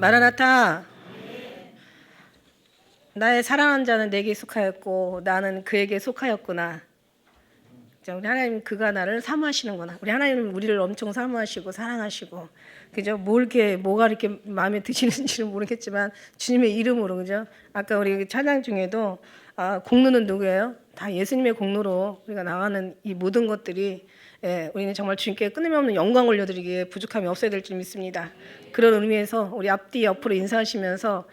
마라나타. 나의 사랑하는 자는 내게 속하였고 나는 그에게 속하였구나. 우리 하나님 그가 나를 사모하시는구나. 우리 하나님은 우리를 엄청 사모하시고 사랑하시고, 그죠? 뭐가 이렇게 마음에 드시는지는 모르겠지만 주님의 이름으로, 그죠? 아까 우리 찬양 중에도 공로는 누구예요? 다 예수님의 공로로 우리가 나가는 이 모든 것들이, 우리는 정말 주님께 끊임없는 영광 올려드리기에 부족함이 없어야 될 줄 믿습니다. 그런 의미에서 우리 앞뒤 옆으로 인사하시면서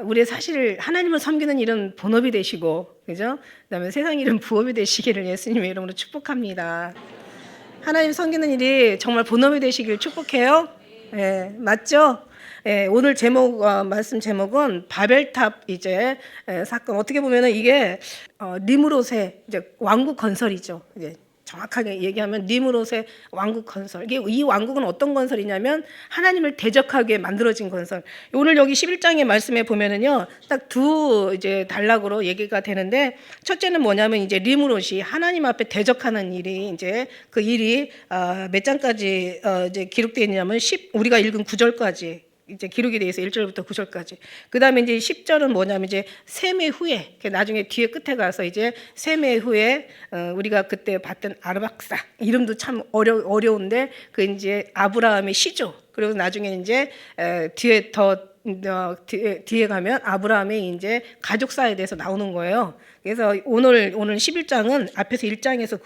우리의 사실 하나님을 섬기는 일은 본업이 되시고, 그죠? 그다음에 세상 일은 부업이 되시기를 예수님의 이름으로 축복합니다. 하나님 섬기는 일이 정말 본업이 되시길 축복해요. 맞죠? 오늘 말씀 제목은 바벨탑 사건. 어떻게 보면은 이게 니므롯의 이제 왕국 건설이죠. 이제 정확하게 얘기하면 니므롯의 왕국 건설. 이 왕국은 어떤 건설이냐면 하나님을 대적하게 만들어진 건설. 오늘 여기 11장의 말씀에 보면은요, 딱 두 단락으로 얘기가 되는데, 첫째는 뭐냐면 이제 니므롯이 하나님 앞에 대적하는 일이, 이제 그 일이 몇 장까지 이제 기록되어 있냐면 우리가 읽은 9절까지 이제 기록이 돼 있어. 1절부터 9절까지. 그다음에 이제 10절은 뭐냐면 이제 세매 후에, 나중에 뒤에 끝에 가서 이제 세매 후에 우리가 그때 봤던 아르박사, 이름도 참 어려운데 그 이제 아브라함의 시조. 그리고 나중에 이제 뒤에 가면 아브라함의 이제 가족사에 대해서 나오는 거예요. 그래서 오늘 11장은 앞에서 1장에서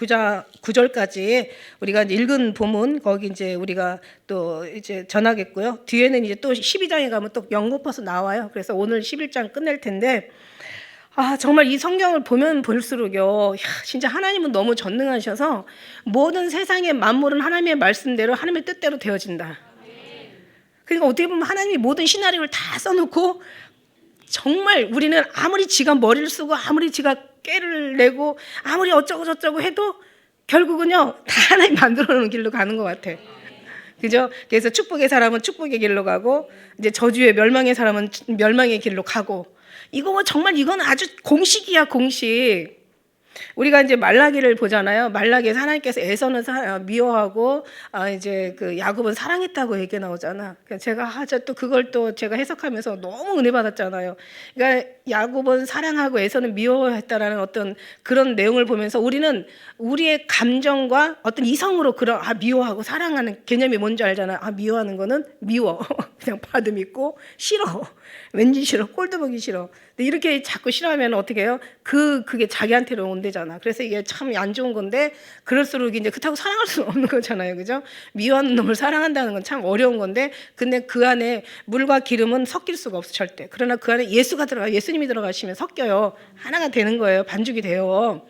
9절까지 우리가 이제 읽은 본문, 거기 이제 우리가 또 이제 전하겠고요. 뒤에는 이제 또 12장에 가면 또 연거푸서 나와요. 그래서 오늘 11장 끝낼 텐데, 정말 이 성경을 보면 볼수록요, 진짜 하나님은 너무 전능하셔서 모든 세상의 만물은 하나님의 말씀대로 하나님의 뜻대로 되어진다. 그러니까 어떻게 보면 하나님이 모든 시나리오를 다 써놓고, 정말 우리는 아무리 지가 머리를 쓰고 아무리 지가 깨를 내고 아무리 어쩌고 저쩌고 해도 결국은요 다 하나님 만들어 놓은 길로 가는 것 같아. 그죠? 그래서 축복의 사람은 축복의 길로 가고, 이제 저주의 멸망의 사람은 멸망의 길로 가고, 이거 뭐 정말 이건 아주 공식이야, 공식. 우리가 이제 말라기를 보잖아요. 말라기에서 하나님께서 에서는 미워하고 이제 그 야곱은 사랑했다고 얘기 나오잖아. 제가 또 그걸 또 제가 해석하면서 너무 은혜 받았잖아요. 그러니까 야곱은 사랑하고 에서는 미워했다라는 어떤 그런 내용을 보면서 우리는 우리의 감정과 어떤 이성으로 그런 미워하고 사랑하는 개념이 뭔지 알잖아. 미워하는 거는 미워. 그냥 받음 있고 싫어. 왠지 싫어. 꼴도 보기 싫어. 근데 이렇게 자꾸 싫어하면 어떻게 해요? 그게 자기한테로 온대잖아. 그래서 이게 참 안 좋은 건데, 그럴수록 이제 그렇다고 사랑할 수는 없는 거잖아요. 그죠? 미워하는 놈을 사랑한다는 건 참 어려운 건데, 근데 그 안에 물과 기름은 섞일 수가 없어, 절대. 그러나 그 안에 예수님이 들어가시면 섞여요. 하나가 되는 거예요. 반죽이 돼요.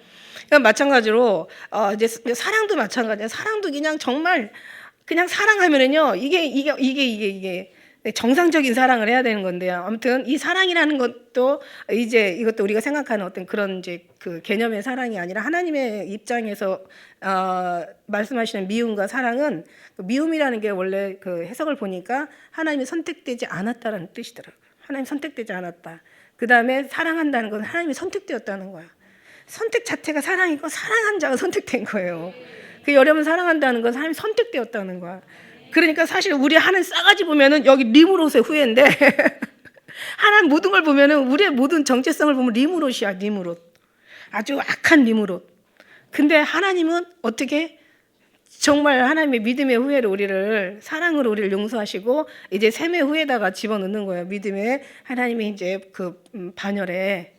그러니까 마찬가지로 이제 사랑도 마찬가지예요. 사랑도 그냥 정말 그냥 사랑하면은요, 이게 정상적인 사랑을 해야 되는 건데요. 아무튼 이 사랑이라는 것도 이것도 우리가 생각하는 어떤 그런 이제 그 개념의 사랑이 아니라 하나님의 입장에서 말씀하시는 미움과 사랑은, 그 미움이라는 게 원래 그 해석을 보니까 하나님이 선택되지 않았다라는 뜻이더라고요. 하나님 선택되지 않았다. 그 다음에 사랑한다는 건 하나님이 선택되었다는 거야. 선택 자체가 사랑이고 사랑한 자가 선택된 거예요. 그 여러분 사랑한다는 건 하나님이 선택되었다는 거야. 그러니까 사실 우리 하는 싸가지 보면은 여기 니므롯의 후예인데 하나님 모든 걸 보면은 우리의 모든 정체성을 보면 니므롯이야, 니므롯. 아주 악한 니므롯. 근데 하나님은 어떻게 정말 하나님의 믿음의 후예로 우리를 사랑으로 우리를 용서하시고 이제 셈의 후에다가 집어넣는 거예요. 믿음의 하나님의 이제 그 반열에.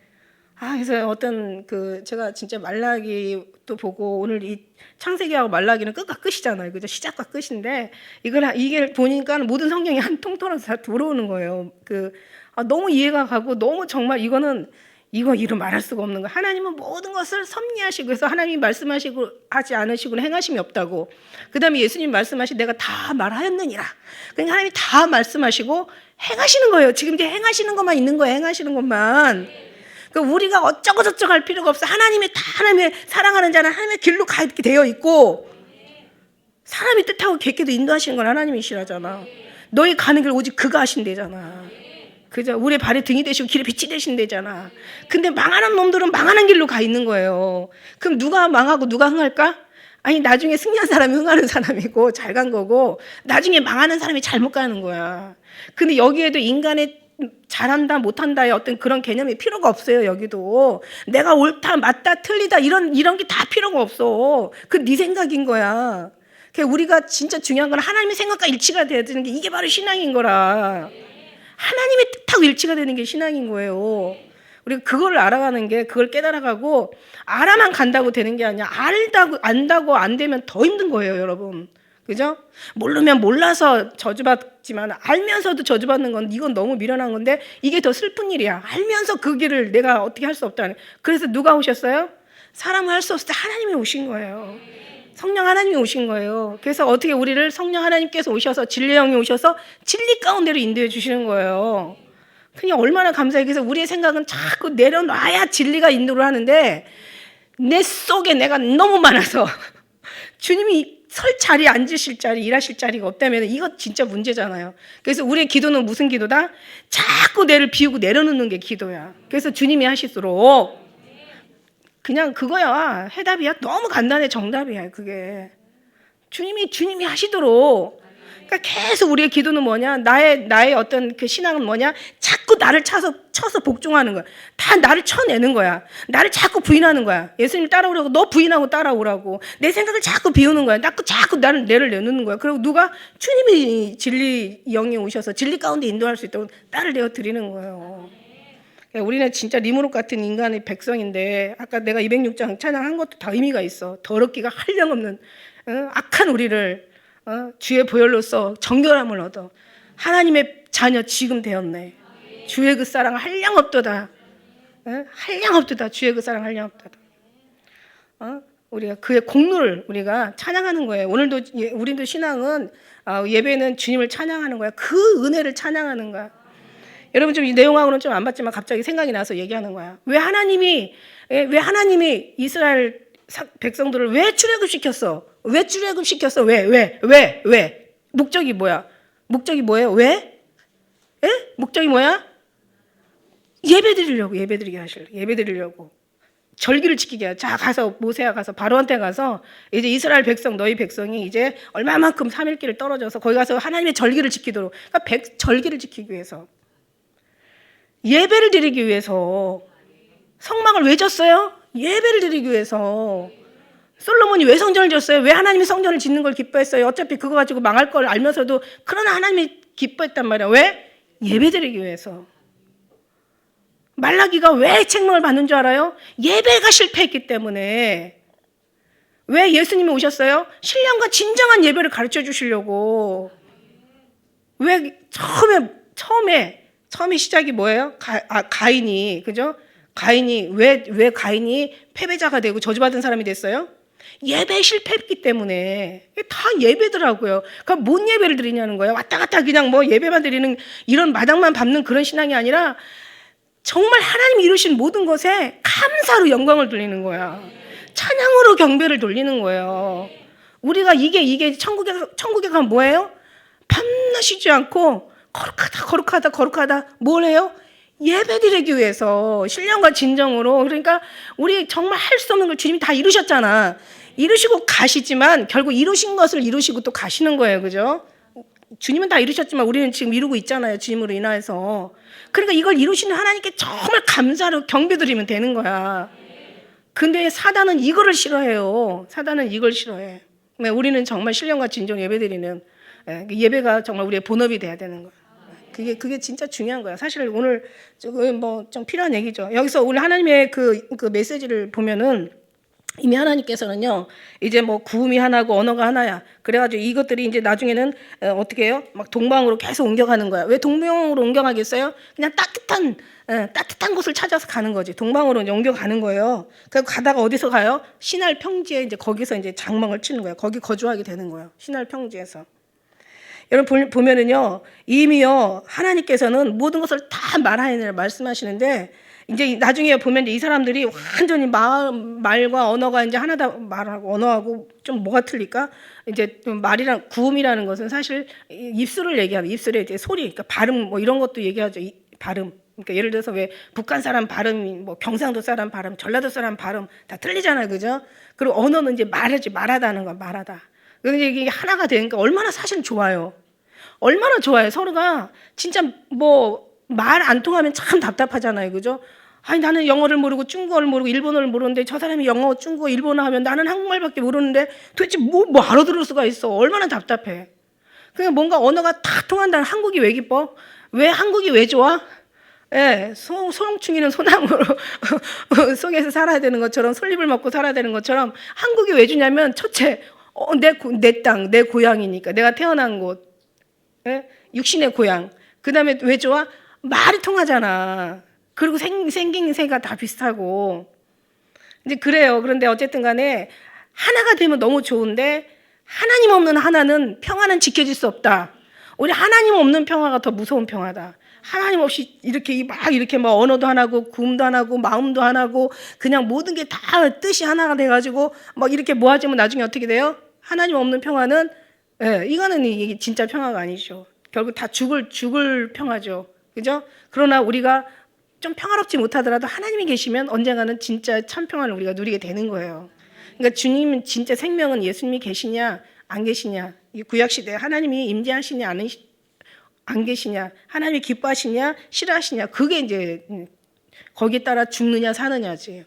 그래서 어떤 제가 진짜 말라기도 보고, 오늘 이 창세기하고 말라기는 끝과 끝이잖아요. 그죠? 시작과 끝인데, 이게 보니까 모든 성경이 한 통틀어서 다 들어오는 거예요. 너무 이해가 가고, 너무 정말 이로 말할 수가 없는 거예요. 하나님은 모든 것을 섭리하시고, 그래서 하나님이 말씀하시고 하지 않으시고는 행하심이 없다고. 그 다음에 예수님 말씀하시 내가 다 말하였느니라. 그러니까 하나님이 다 말씀하시고 행하시는 거예요. 지금 이제 행하시는 것만 있는 거예요. 행하시는 것만. 우리가 어쩌고 저쩌고 할 필요가 없어. 하나님의 사랑하는 자는 하나님의 길로 가게 되어 있고, 사람이 뜻하고 객기도 인도하시는 건 하나님이시라잖아. 너희 가는 길 오직 그가 하신대잖아. 그죠? 우리의 발에 등이 되시고 길에 빛이 되신대잖아. 근데 망하는 놈들은 망하는 길로 가 있는 거예요. 그럼 누가 망하고 누가 흥할까? 아니 나중에 승리한 사람이 흥하는 사람이고 잘 간 거고 나중에 망하는 사람이 잘못 가는 거야. 근데 여기에도 인간의 잘한다 못한다의 어떤 그런 개념이 필요가 없어요. 여기도 내가 옳다 맞다 틀리다 이런 게 다 필요가 없어. 그 네 생각인 거야. 우리가 진짜 중요한 건 하나님의 생각과 일치가 돼야 되는 게 이게 바로 신앙인 거라. 하나님의 뜻하고 일치가 되는 게 신앙인 거예요. 우리가 그걸 알아가는 게 그걸 깨달아가고 알아만 간다고 되는 게 아니야. 안다고 안 되면 더 힘든 거예요, 여러분. 그죠? 모르면 몰라서 저주받지만 알면서도 저주받는 건 이건 너무 미련한 건데 이게 더 슬픈 일이야. 알면서 그 길을 내가 어떻게 할 수 없다는. 그래서 누가 오셨어요? 사람은 할 수 없을 때 하나님이 오신 거예요. 성령 하나님이 오신 거예요. 그래서 어떻게 우리를 성령 하나님께서 오셔서 진리의 영이 오셔서 진리 가운데로 인도해 주시는 거예요. 그냥 얼마나 감사해. 그래서 우리의 생각은 자꾸 내려놔야 진리가 인도를 하는데 내 속에 내가 너무 많아서 주님이 설 자리, 앉으실 자리, 일하실 자리가 없다면 이거 진짜 문제잖아요. 그래서 우리의 기도는 무슨 기도다? 자꾸 내를 비우고 내려놓는 게 기도야. 그래서 주님이 하실수록 그냥 그거야. 해답이야. 너무 간단해. 정답이야. 그게 주님이 하시도록. 그러니까 계속 우리의 기도는 뭐냐? 나의 어떤 그 신앙은 뭐냐? 자꾸 나를 쳐서 복종하는 거야. 다 나를 쳐내는 거야. 나를 자꾸 부인하는 거야. 예수님 따라오라고 너 부인하고 따라오라고. 내 생각을 자꾸 비우는 거야. 자꾸 내를 내놓는 거야. 그리고 누가 주님이 진리 영이 오셔서 진리 가운데 인도할 수 있도록 딸을 내어 드리는 거예요. 우리는 진짜 리모록 같은 인간의 백성인데 아까 내가 206장 찬양한 것도 다 의미가 있어. 더럽기가 한량없는 악한 우리를 주의 보혈로서 정결함을 얻어 하나님의 자녀 지금 되었네. 주의 그 사랑 한량없도다. 한량없도다. 주의 그 사랑 한량없도다. 우리가 그의 공로를 우리가 찬양하는 거예요. 오늘도 우리도 신앙은 예배는 주님을 찬양하는 거야. 그 은혜를 찬양하는 거야. 여러분 좀 이 내용하고는 좀 안 맞지만 갑자기 생각이 나서 얘기하는 거야. 왜 하나님이 이스라엘 백성들을 왜 출애굽시켰어? 왜 출애굽시켰어? 왜? 목적이 뭐야? 목적이 뭐예요? 왜? 목적이 뭐야? 예배드리게 하실래. 예배드리려고. 절기를 지키게 해. 자, 가서 모세야 가서 바로한테 가서 이제 이스라엘 백성 너희 백성이 이제 얼마만큼 3일길을 떨어져서 거기 가서 하나님의 절기를 지키도록. 그러니까 절기를 지키기 위해서. 예배를 드리기 위해서. 성막을 왜 졌어요? 예배를 드리기 위해서. 솔로몬이 왜 성전을 졌어요? 왜 하나님이 성전을 짓는 걸 기뻐했어요? 어차피 그거 가지고 망할 걸 알면서도 그러나 하나님이 기뻐했단 말이야. 왜? 예배드리기 위해서. 말라기가 왜 책망을 받는 줄 알아요? 예배가 실패했기 때문에. 왜 예수님이 오셨어요? 신령과 진정한 예배를 가르쳐 주시려고. 왜 처음에 시작이 뭐예요? 가인이, 그죠? 왜 가인이 패배자가 되고 저주받은 사람이 됐어요? 예배에 실패했기 때문에. 다 예배더라고요. 그러니까 뭔 예배를 드리냐는 거예요. 왔다 갔다 그냥 뭐 예배만 드리는 이런 마당만 밟는 그런 신앙이 아니라 정말 하나님이 이루신 모든 것에 감사로 영광을 돌리는 거야. 찬양으로 경배를 돌리는 거예요. 우리가 이게 천국에 가면 뭐예요? 밤낮 쉬지 않고 거룩하다 뭘 해요? 예배드리기 위해서 신령과 진정으로. 그러니까 우리 정말 할 수 없는 걸 주님이 다 이루셨잖아. 이루시고 가시지만 결국 이루신 것을 이루시고 또 가시는 거예요. 그죠? 주님은 다 이루셨지만 우리는 지금 이루고 있잖아요. 주님으로 인하여서. 그러니까 이걸 이루시는 하나님께 정말 감사로 경배드리면 되는 거야. 근데 사단은 이거를 싫어해요. 사단은 이걸 싫어해. 우리는 정말 신령과 진정 예배드리는 예배가 정말 우리의 본업이 돼야 되는 거야. 그게 진짜 중요한 거야. 사실 오늘 좀 필요한 얘기죠. 여기서 오늘 하나님의 그 메시지를 보면은 이미 하나님께서는요, 이제 뭐 구음이 하나고 언어가 하나야. 그래가지고 이것들이 이제 나중에는 어떻게 해요? 막 동방으로 계속 옮겨가는 거야. 왜 동방으로 옮겨가겠어요? 그냥 따뜻한 곳을 찾아서 가는 거지. 동방으로 이제 옮겨가는 거예요. 그리고 가다가 어디서 가요? 시날 평지에 이제 거기서 이제 장막을 치는 거예요. 거기 거주하게 되는 거예요. 시날 평지에서. 여러분 보면은요, 이미요, 하나님께서는 모든 것을 다 말하느라 말씀하시는데, 이제 나중에 보면 이 사람들이 완전히 말과 언어가 이제 하나다 말하고 언어하고 좀 뭐가 틀릴까? 이제 말이랑 구음이라는 것은 사실 입술을 얘기하는 입술의 이제 소리, 그러니까 발음 뭐 이런 것도 얘기하죠. 발음. 그러니까 예를 들어서 왜 북한 사람 발음이 뭐 경상도 사람 발음, 전라도 사람 발음 다 틀리잖아요, 그죠? 그리고 언어는 이제 말하다는 거야, 말하다. 근데 이게 하나가 되니까 얼마나 사실 좋아요. 얼마나 좋아요. 서로가 진짜 뭐 말 안 통하면 참 답답하잖아요, 그죠? 아니 나는 영어를 모르고 중국어를 모르고 일본어를 모르는데 저 사람이 영어, 중국어, 일본어 하면 나는 한국말밖에 모르는데 도대체 뭐 알아들을 수가 있어. 얼마나 답답해. 그냥 뭔가 언어가 다 통한다는 한국이 왜 기뻐? 왜 한국이 왜 좋아? 예, 소홍충이는 소나무로 속에서 살아야 되는 것처럼 솔잎을 먹고 살아야 되는 것처럼 한국이 왜 주냐면 첫째 내 땅, 내 고향이니까 내가 태어난 곳, 예? 육신의 고향. 그 다음에 왜 좋아? 말이 통하잖아. 그리고 생긴 새가 다 비슷하고 이제 그래요. 그런데 어쨌든 간에 하나가 되면 너무 좋은데 하나님 없는 하나는 평화는 지켜질 수 없다. 우리 하나님 없는 평화가 더 무서운 평화다. 하나님 없이 이렇게 막 언어도 하나고 구음도 하나고 마음도 하나고 그냥 모든 게 다 뜻이 하나가 돼가지고 막 이렇게 모아지면 나중에 어떻게 돼요? 하나님 없는 평화는 이거는 이게 진짜 평화가 아니죠. 결국 다 죽을 평화죠. 그죠? 그러나 우리가 좀 평화롭지 못하더라도 하나님이 계시면 언젠가는 진짜 참 평화를 우리가 누리게 되는 거예요. 그러니까 주님 진짜 생명은 예수님이 계시냐 안 계시냐, 이 구약 시대에 하나님이 임재하시냐 안 계시냐, 하나님이 기뻐하시냐 싫어하시냐, 그게 이제 거기에 따라 죽느냐 사느냐지.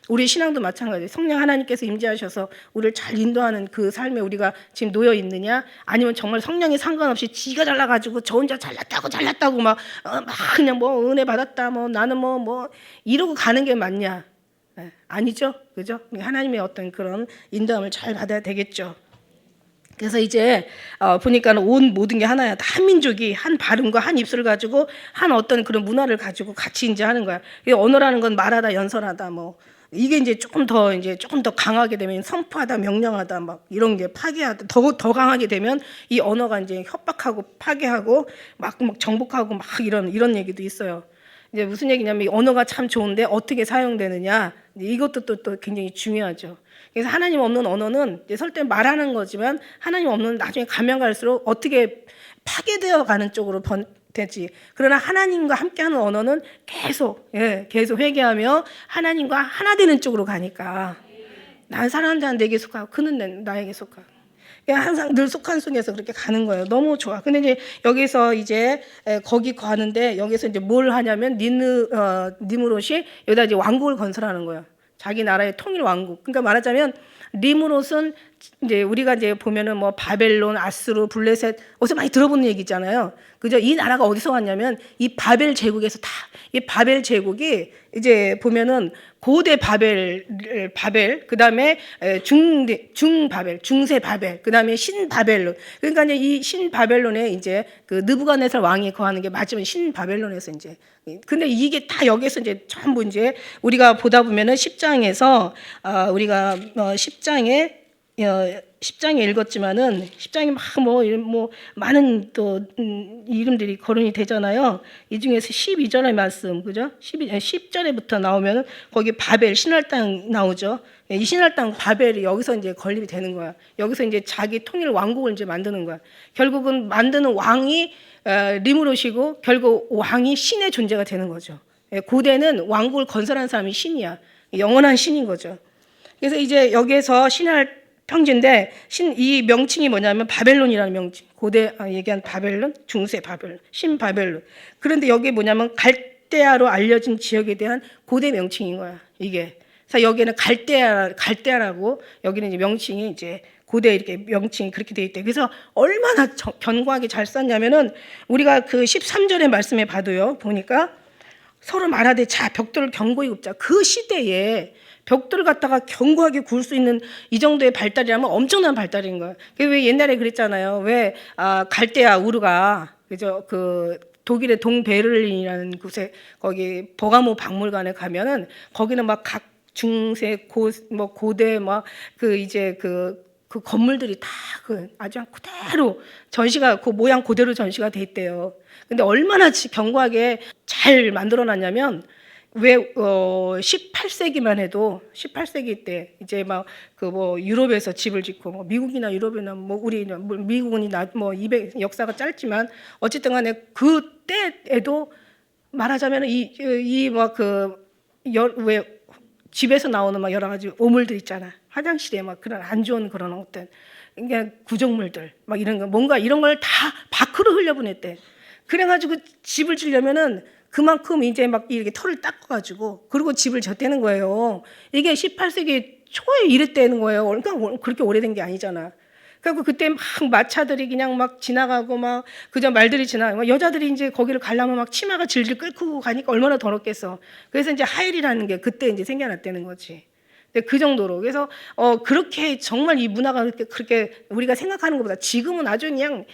우리 신앙도 마찬가지예요. 성령 하나님께서 임재하셔서 우리를 잘 인도하는 그 삶에 우리가 지금 놓여 있느냐, 아니면 정말 성령에 상관없이 지가 잘나가지고 저 혼자 잘났다고 막 그냥 뭐 은혜 받았다 뭐 나는 뭐 이러고 가는 게 맞냐? 아니죠, 그죠? 하나님의 어떤 그런 인도함을 잘 받아야 되겠죠. 그래서 이제 보니까 온 모든 게 하나야. 한 민족이 한 발음과 한 입술을 가지고 한 어떤 그런 문화를 가지고 같이 이제 하는 거야. 언어라는 건 말하다, 연설하다, 뭐 이게 이제 조금 더 강하게 되면 선포하다, 명령하다, 막 이런 게 파괴하다, 더 강하게 되면 이 언어가 이제 협박하고 파괴하고 막 정복하고 막 이런 얘기도 있어요. 이제 무슨 얘기냐면 이 언어가 참 좋은데 어떻게 사용되느냐, 이것도 또 굉장히 중요하죠. 그래서 하나님 없는 언어는 이제 설때 말하는 거지만 하나님 없는 나중에 가면 갈수록 어떻게 파괴되어 가는 쪽으로 되지. 그러나 하나님과 함께하는 언어는 계속 회개하며 하나님과 하나 되는 쪽으로 가니까 난 사랑하는 자는 내게 속하고 그는 나에게 속하고 항상 늘 속한 속에서 그렇게 가는 거예요. 너무 좋아. 근데 이제 여기서 이제 거기 가는데 여기서 이제 뭘 하냐면 니므롯이 여기다 이제 왕국을 건설하는 거예요. 자기 나라의 통일 왕국. 그러니까 말하자면 니므롯은 이제 우리가 이제 보면은 뭐 바벨론, 아수르, 블레셋 어디서 많이 들어보는 얘기잖아요. 그죠? 이 나라가 어디서 왔냐면 이 바벨 제국에서 이 바벨 제국이 이제 보면은 고대 바벨, 그다음에 중바벨, 중세 바벨, 그다음에 신바벨론. 그러니까 이제 이 신바벨론에 이제 그 느부갓네살 왕이 거하는 게 맞으면 신바벨론에서 이제. 근데 이게 다 여기서 이제 전부 이제 우리가 보다 보면은 10장에서 우리가 10장에 읽었지만은 10장에 뭐 많은 또 이름들이 거론이 되잖아요. 이 중에서 12절의 말씀, 그죠? 10절에부터 나오면 거기 바벨 신할 땅 나오죠. 이 신할 땅 바벨이 여기서 이제 건립이 되는 거야. 여기서 이제 자기 통일 왕국을 이제 만드는 거야. 결국은 만드는 왕이 리므롯이고 결국 왕이 신의 존재가 되는 거죠. 고대는 왕국을 건설한 사람이 신이야. 영원한 신인 거죠. 그래서 이제 여기에서 신할 평지인데 이 명칭이 뭐냐면 바벨론이라는 명칭. 고대 얘기한 바벨론, 중세 바벨론, 신바벨론. 그런데 여기 뭐냐면 갈대아로 알려진 지역에 대한 고대 명칭인 거야. 이게. 그래서 여기는 갈대아라고 여기는 이제 명칭이 이제 고대 이렇게 명칭이 그렇게 돼 있대. 그래서 얼마나 견고하게 잘 썼냐면은 우리가 그 13절의 말씀에 봐도요. 보니까 서로 말하되 자 벽돌을 견고히 굽자. 그 시대에 벽돌을 갖다가 견고하게 구울 수 있는 이 정도의 발달이라면 엄청난 발달인 거예요. 왜 옛날에 그랬잖아요. 왜 갈대아 우르가 그죠? 그 독일의 동베를린이라는 곳에 거기 버가모 박물관에 가면은 거기는 막 각 중세 고대 막 그 이제 그 건물들이 다 그 아주 그대로 전시가 그 모양 그대로 전시가 돼 있대요. 근데 얼마나 견고하게 잘 만들어놨냐면 왜 18세기만 해도 18세기 때 이제 막 그 뭐 유럽에서 집을 짓고 뭐 미국이나 유럽이나 뭐 우리 미국은 뭐 200 역사가 짧지만 어쨌든 간에 그 때에도 말하자면 왜 집에서 나오는 막 여러 가지 오물들 있잖아. 화장실에 막 그런 안 좋은 그런 어떤 그러니까 구정물들 막 이런 거 뭔가 이런 걸 다 밖으로 흘려보냈대. 그래가지고 집을 지려면은 그만큼 이제 막 이렇게 털을 닦아가지고 그리고 집을 졌대는 거예요. 이게 18세기 초에 이랬다는 거예요. 그러니까 그렇게 오래된 게 아니잖아. 그리고 그때 막 마차들이 그냥 막 지나가고 막 그저 말들이 지나가고 여자들이 이제 거기를 가려면 막 치마가 질질 끓고 가니까 얼마나 더럽겠어. 그래서 이제 하엘이라는 게 그때 이제 생겨났다는 거지. 근데 그 정도로 그래서 그렇게 정말 이 문화가 그렇게 우리가 생각하는 것보다 지금은 아주 그냥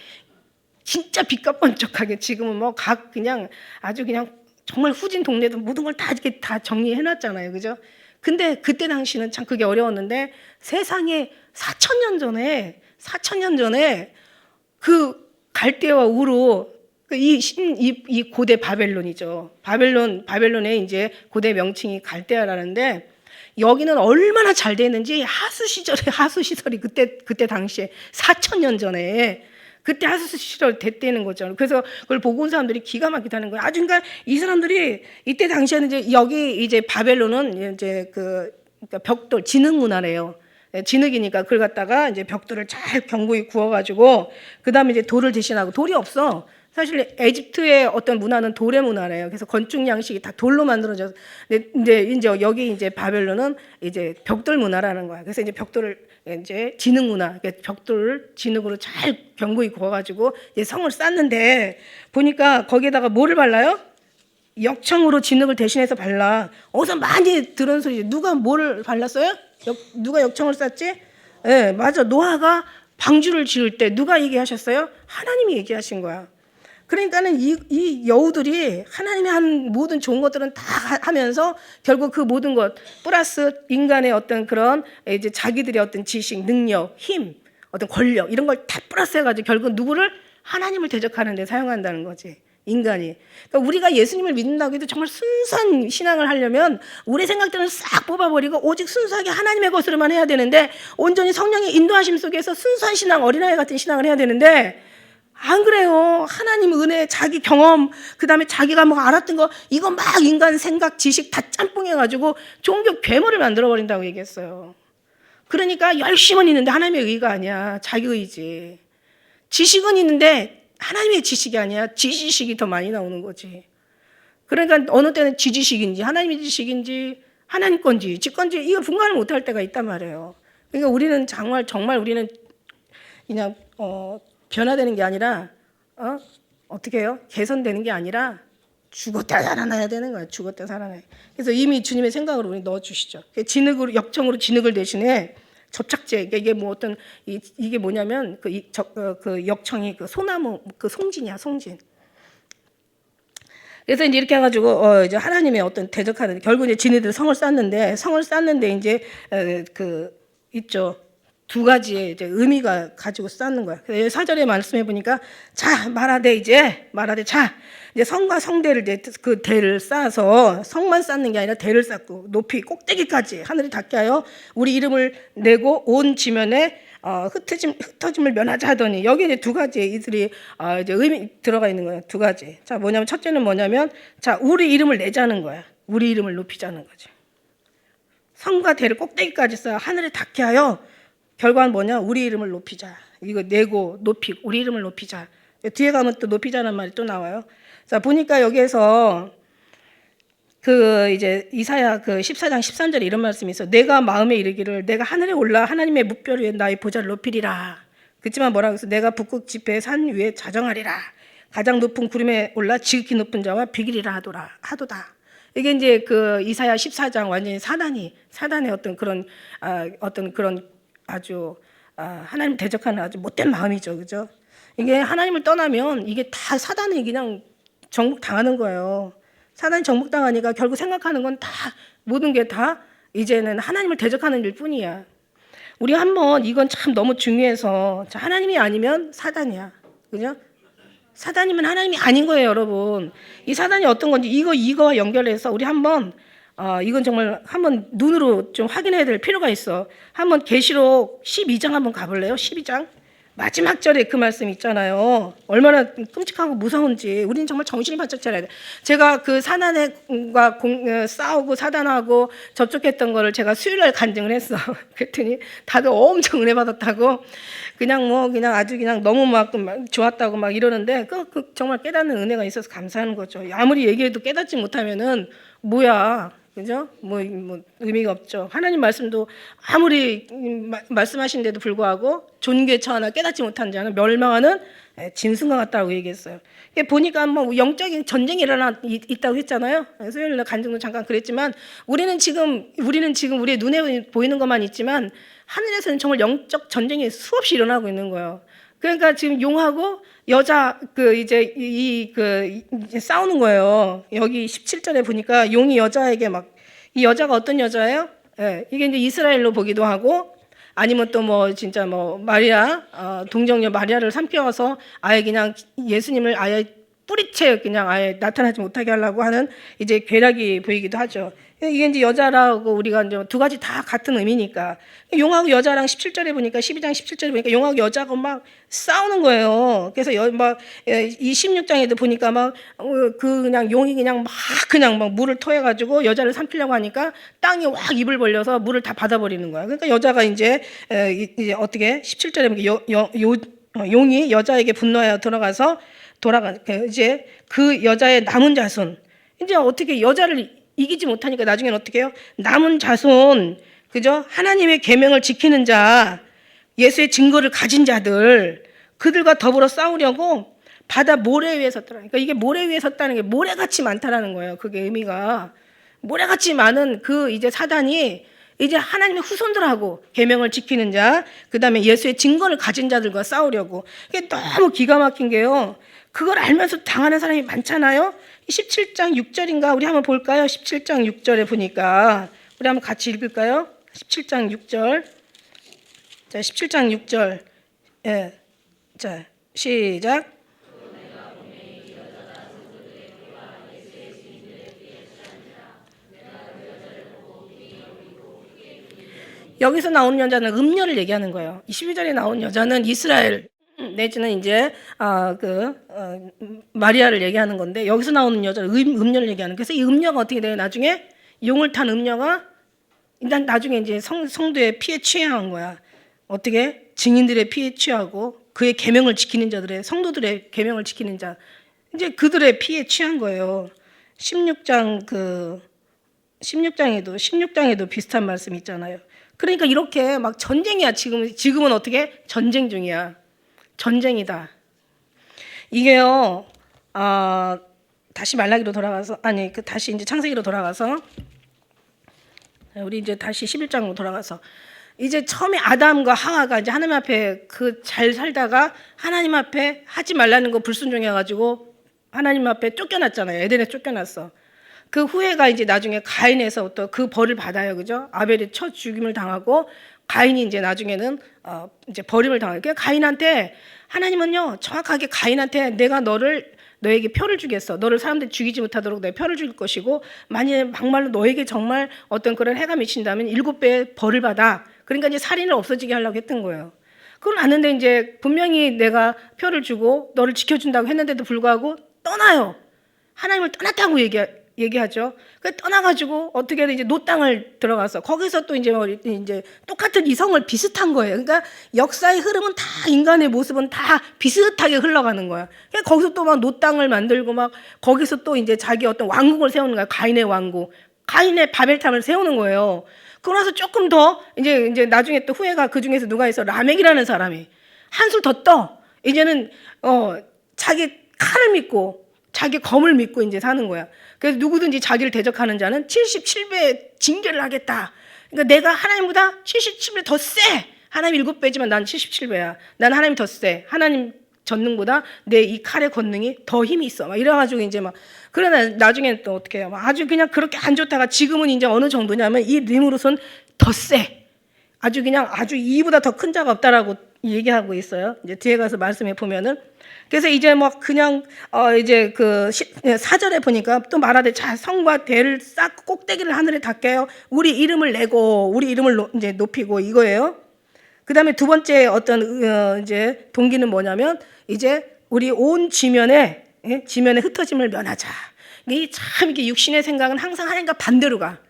진짜 빛깔번쩍하게 지금은 뭐 각 그냥 아주 그냥 정말 후진 동네도 모든 걸 다 이렇게 다 정리해놨잖아요, 그죠? 근데 그때 당시는 참 그게 어려웠는데 세상에 4천 년 전에 그 갈대와 우르 이 고대 바벨론이죠. 바벨론의 이제 고대 명칭이 갈대아라는데 여기는 얼마나 잘 됐는지 하수 시설이 그때 당시에 4천 년 전에 그때 하수 시절 됐다는 거죠. 그래서 그걸 보고 온 사람들이 기가 막히다는 거예요. 아주 그러니까 이 사람들이 이때 당시에는 이제 여기 이제 바벨론은 이제 그러니까 벽돌 진흙 문화래요. 진흙이니까 그걸 갖다가 이제 벽돌을 잘 견고히 구워가지고 그 다음에 이제 돌을 대신하고 돌이 없어. 사실 에집트의 어떤 문화는 돌의 문화래요. 그래서 건축 양식이 다 돌로 만들어져서 근데 이제 여기 이제 바벨론은 이제 벽돌 문화라는 거야. 그래서 이제 벽돌을 이제 진흙 문화, 벽돌을 진흙으로 잘 견고히 구워가지고 이제 성을 쌓는데 보니까 거기에다가 뭐를 발라요? 역청으로 진흙을 대신해서 발라. 어디서 많이 들은 소리지. 누가 뭐를 발랐어요? 누가 역청을 쌓지? 네, 맞아. 노아가 방주를 지을 때 누가 얘기하셨어요? 하나님이 얘기하신 거야. 그러니까는 이 여우들이 하나님이 한 모든 좋은 것들은 다 하면서 결국 그 모든 것 플러스 인간의 어떤 그런 이제 자기들의 어떤 지식, 능력, 힘, 어떤 권력 이런 걸 다 플러스 해가지고 결국 누구를 하나님을 대적하는 데 사용한다는 거지. 인간이. 그러니까 우리가 예수님을 믿는다고 해도 정말 순수한 신앙을 하려면 우리 생각들은 싹 뽑아버리고 오직 순수하게 하나님의 것으로만 해야 되는데 온전히 성령의 인도하심 속에서 순수한 신앙, 어린아이 같은 신앙을 해야 되는데 안 그래요. 하나님 은혜, 자기 경험, 그 다음에 자기가 뭐 알았던 거 이거 막 인간 생각, 지식 다 짬뽕해가지고 종교 괴물을 만들어버린다고 얘기했어요. 그러니까 열심은 있는데 하나님의 의가 아니야. 자기 의지. 지식은 있는데 하나님의 지식이 아니야. 지지식이 더 많이 나오는 거지. 그러니까 어느 때는 지지식인지 하나님의 지식인지 하나님 건지 지 건지 이거 분간을 못할 때가 있단 말이에요. 그러니까 우리는 정말 우리는 그냥 변화되는 게 아니라 어떻게 해요? 개선되는 게 아니라 죽었다 살아나야 되는 거야. 죽었다 살아나야. 그래서 이미 주님의 생각으로 우리 넣어주시죠. 진흙으로 역청으로 진흙을 대신에 접착제 이게 뭐 어떤 이게 뭐냐면 그 역청이 그 소나무 그 송진이야 송진. 그래서 이제 이렇게 해가지고 이제 하나님의 어떤 대적하는 결국 이제 지네들 성을 쌓는데 이제 그 있죠. 두 가지의 이제 의미가 가지고 쌓는 거야. 그래서 사절에 말씀해 보니까 말하되 이제 성과 성대를 그 대를 쌓아서 성만 쌓는 게 아니라 대를 쌓고 높이 꼭대기까지 하늘이 닿게 하여 우리 이름을 내고 온 지면에 흩어짐을 면하자 하더니 여기 이제 두 가지의 이들이 이제 의미 들어가 있는 거예요. 두 가지. 뭐냐면 첫째는 뭐냐면 우리 이름을 내자는 거야. 우리 이름을 높이자는 거지. 성과 대를 꼭대기까지 쌓아 하늘에 닿게 하여 결과는 뭐냐? 우리 이름을 높이자. 이거 내고 높이고 우리 이름을 높이자. 뒤에 가면 또 높이자는 말이 또 나와요. 보니까 여기에서 그 이제 이사야 그 14장 13절에 이런 말씀이 있어. 내가 마음에 이르기를 내가 하늘에 올라 하나님의 뭇별 위에 나의 보좌를 높이리라. 그렇지만 뭐라고 해서 내가 북극 지폐의 산 위에 자정하리라. 가장 높은 구름에 올라 지극히 높은 자와 비기리라 하도다. 이게 이제 그 이사야 14장 완전히 사단의 어떤 그런 아주 하나님 대적하는 아주 못된 마음이죠, 그죠? 이게 하나님을 떠나면 이게 다 사단이 그냥 정복당하는 거예요. 사단이 정복당하니까 결국 생각하는 건 다 모든 게 다 이제는 하나님을 대적하는 일뿐이야. 우리 한번 이건 참 너무 중요해서 하나님이 아니면 사단이야, 그죠? 사단이면 하나님이 아닌 거예요, 여러분. 이 사단이 어떤 건지 이거와 연결해서 우리 한번 이건 정말 한번 눈으로 좀 확인해야 될 필요가 있어. 한번 계시록 12장 한번 가볼래요? 12장 마지막 절에 그 말씀 있잖아요. 얼마나 끔찍하고 무서운지 우리는 정말 정신을 바짝 차려야 돼. 제가 그 사단과 싸우고 사단하고 접촉했던 거를 제가 수요일날 간증을 했어. 그랬더니 다들 엄청 은혜 받았다고 그냥 아주 그냥 너무 막 좋았다고 막 이러는데 그 정말 깨닫는 은혜가 있어서 감사하는 거죠. 아무리 얘기해도 깨닫지 못하면은 뭐야. 그죠? 뭐 의미가 없죠. 하나님 말씀도 아무리 말씀하신데도 불구하고 존귀처 하나 깨닫지 못한 자는 멸망하는 짐승과 같다고 얘기했어요. 보니까 뭐 영적인 전쟁이 있다고 했잖아요. 수요일날 간증도 잠깐 그랬지만 우리는 지금 우리의 눈에 보이는 것만 있지만 하늘에서는 정말 영적 전쟁이 수없이 일어나고 있는 거예요. 그러니까 지금 용하고 여자 이제 싸우는 거예요. 여기 17절에 보니까 용이 여자에게 이 여자가 어떤 여자예요? 예, 이게 이제 이스라엘로 보기도 하고 아니면 또 뭐 진짜 뭐 마리아 동정녀 마리아를 삼켜서 아예 그냥 예수님을 아예 뿌리채 그냥 아예 나타나지 못하게 하려고 하는 이제 괴락이 보이기도 하죠. 이게 이제 여자라고 우리가 이제 두 가지 다 같은 의미니까 용하고 여자랑 17절에 보니까 12장 17절에 보니까 용하고 여자가 막 싸우는 거예요. 그래서 이 16장에도 보니까 그냥 용이 그냥 막 물을 토해가지고 여자를 삼키려고 하니까 땅이 확 입을 벌려서 물을 다 받아버리는 거야. 그러니까 여자가 이제 어떻게 17절에 보니까 용이 여자에게 분노하여 이제 그 여자의 남은 자손 이제 어떻게 여자를 이기지 못하니까 나중에는 어떻게 해요? 남은 자손, 그죠? 하나님의 계명을 지키는 자, 예수의 증거를 가진 자들, 그들과 더불어 싸우려고 바다 모래 위에 섰더라. 그러니까 이게 모래 위에 섰다는 게 모래같이 많다라는 거예요. 그게 의미가. 모래같이 많은 이제 사단이 이제 하나님의 후손들하고 계명을 지키는 자, 그 다음에 예수의 증거를 가진 자들과 싸우려고. 이게 너무 기가 막힌 게요. 그걸 알면서 당하는 사람이 많잖아요. 17장 6절인가 우리 한번 볼까요? 17장 6절에 보니까 우리 한번 같이 읽을까요? 17장 6절. 자, 17장 6절. 예. 자, 시작. 여기서 나오는 여자는 음녀를 얘기하는 거예요. 22절에 나온 여자는 이스라엘 내지는 이제 마리아를 얘기하는 건데 여기서 나오는 여자는 음녀를 얘기하는. 그래서 이 음녀가 어떻게 돼요? 나중에 용을 탄 음녀가 일단 나중에 이제 성도의 피에 취한 거야. 어떻게? 증인들의 피에 취하고 그의 계명을 지키는 자들의 성도들의 계명을 지키는 자 이제 그들의 피에 취한 거예요. 16장에도 비슷한 말씀 있잖아요. 그러니까 이렇게 막 전쟁이야. 지금은 어떻게? 전쟁 중이야. 전쟁이다. 이게요. 다시 말라기로 돌아가서 다시 이제 창세기로 돌아가서 우리 이제 다시 11장으로 돌아가서 이제 처음에 아담과 하와가 이제 하나님 앞에 잘 살다가 하나님 앞에 하지 말라는 거 불순종해가지고 하나님 앞에 쫓겨났잖아요. 에덴에 쫓겨났어. 그 후회가 이제 나중에 가인에서부터 그 벌을 받아요. 그죠? 아벨이 첫 죽임을 당하고 가인이 이제 나중에는 이제 버림을 당해요. 그러니까 가인한테 하나님은요 정확하게 가인한테 내가 너에게 표를 주겠어. 너를 사람들이 죽이지 못하도록 내 표를 줄 것이고 만약에 막말로 너에게 정말 어떤 그런 해가 미친다면 7배의 벌을 받아. 그러니까 이제 살인을 없어지게 하려고 했던 거예요. 그건 아는데 이제 분명히 내가 표를 주고 너를 지켜준다고 했는데도 불구하고 떠나요. 하나님을 떠났다고 얘기하죠. 그 떠나가지고 어떻게든 이제 노 땅을 들어가서 거기서 또 이제 똑같은 이성을 비슷한 거예요. 그러니까 역사의 흐름은 다 인간의 모습은 다 비슷하게 흘러가는 거야. 그러니까 거기서 또 막 노 땅을 만들고 막 거기서 또 이제 자기 어떤 왕국을 세우는 거야. 가인의 왕국, 가인의 바벨탑을 세우는 거예요. 그러고 나서 조금 더 이제 나중에 또 후회가 그 중에서 누가 있어? 라멕이라는 사람이 한술 더 떠. 이제는 자기 칼을 믿고 자기 검을 믿고 이제 사는 거야. 그래서 누구든지 자기를 대적하는 자는 77배 징계를 하겠다. 그러니까 내가 하나님보다 77배 더 세. 하나님 7배지만 난 77배야. 난 하나님 더 세. 하나님 전능보다 내 이 칼의 권능이 더 힘이 있어. 막 이래가지고 이제 막 그러나 나중에는 또 어떻게 해요? 아주 그냥 그렇게 안 좋다가 지금은 이제 어느 정도냐면 이 림으로선 더 세. 아주 이보다 더 큰 자가 없다라고 얘기하고 있어요. 이제 뒤에 가서 말씀해 보면은. 그래서 이제 뭐 그냥 이제 4절에 보니까 또 말하되 자 성과 대를 쌓고 꼭대기를 하늘에 닿게 하여 우리 이름을 내고 우리 이름을 이제 높이고 이거예요. 그다음에 두 번째 어떤 이제 동기는 뭐냐면 이제 우리 온 지면에 흩어짐을 면하자. 이 참 이게 육신의 생각은 항상 하나님과 반대로 가.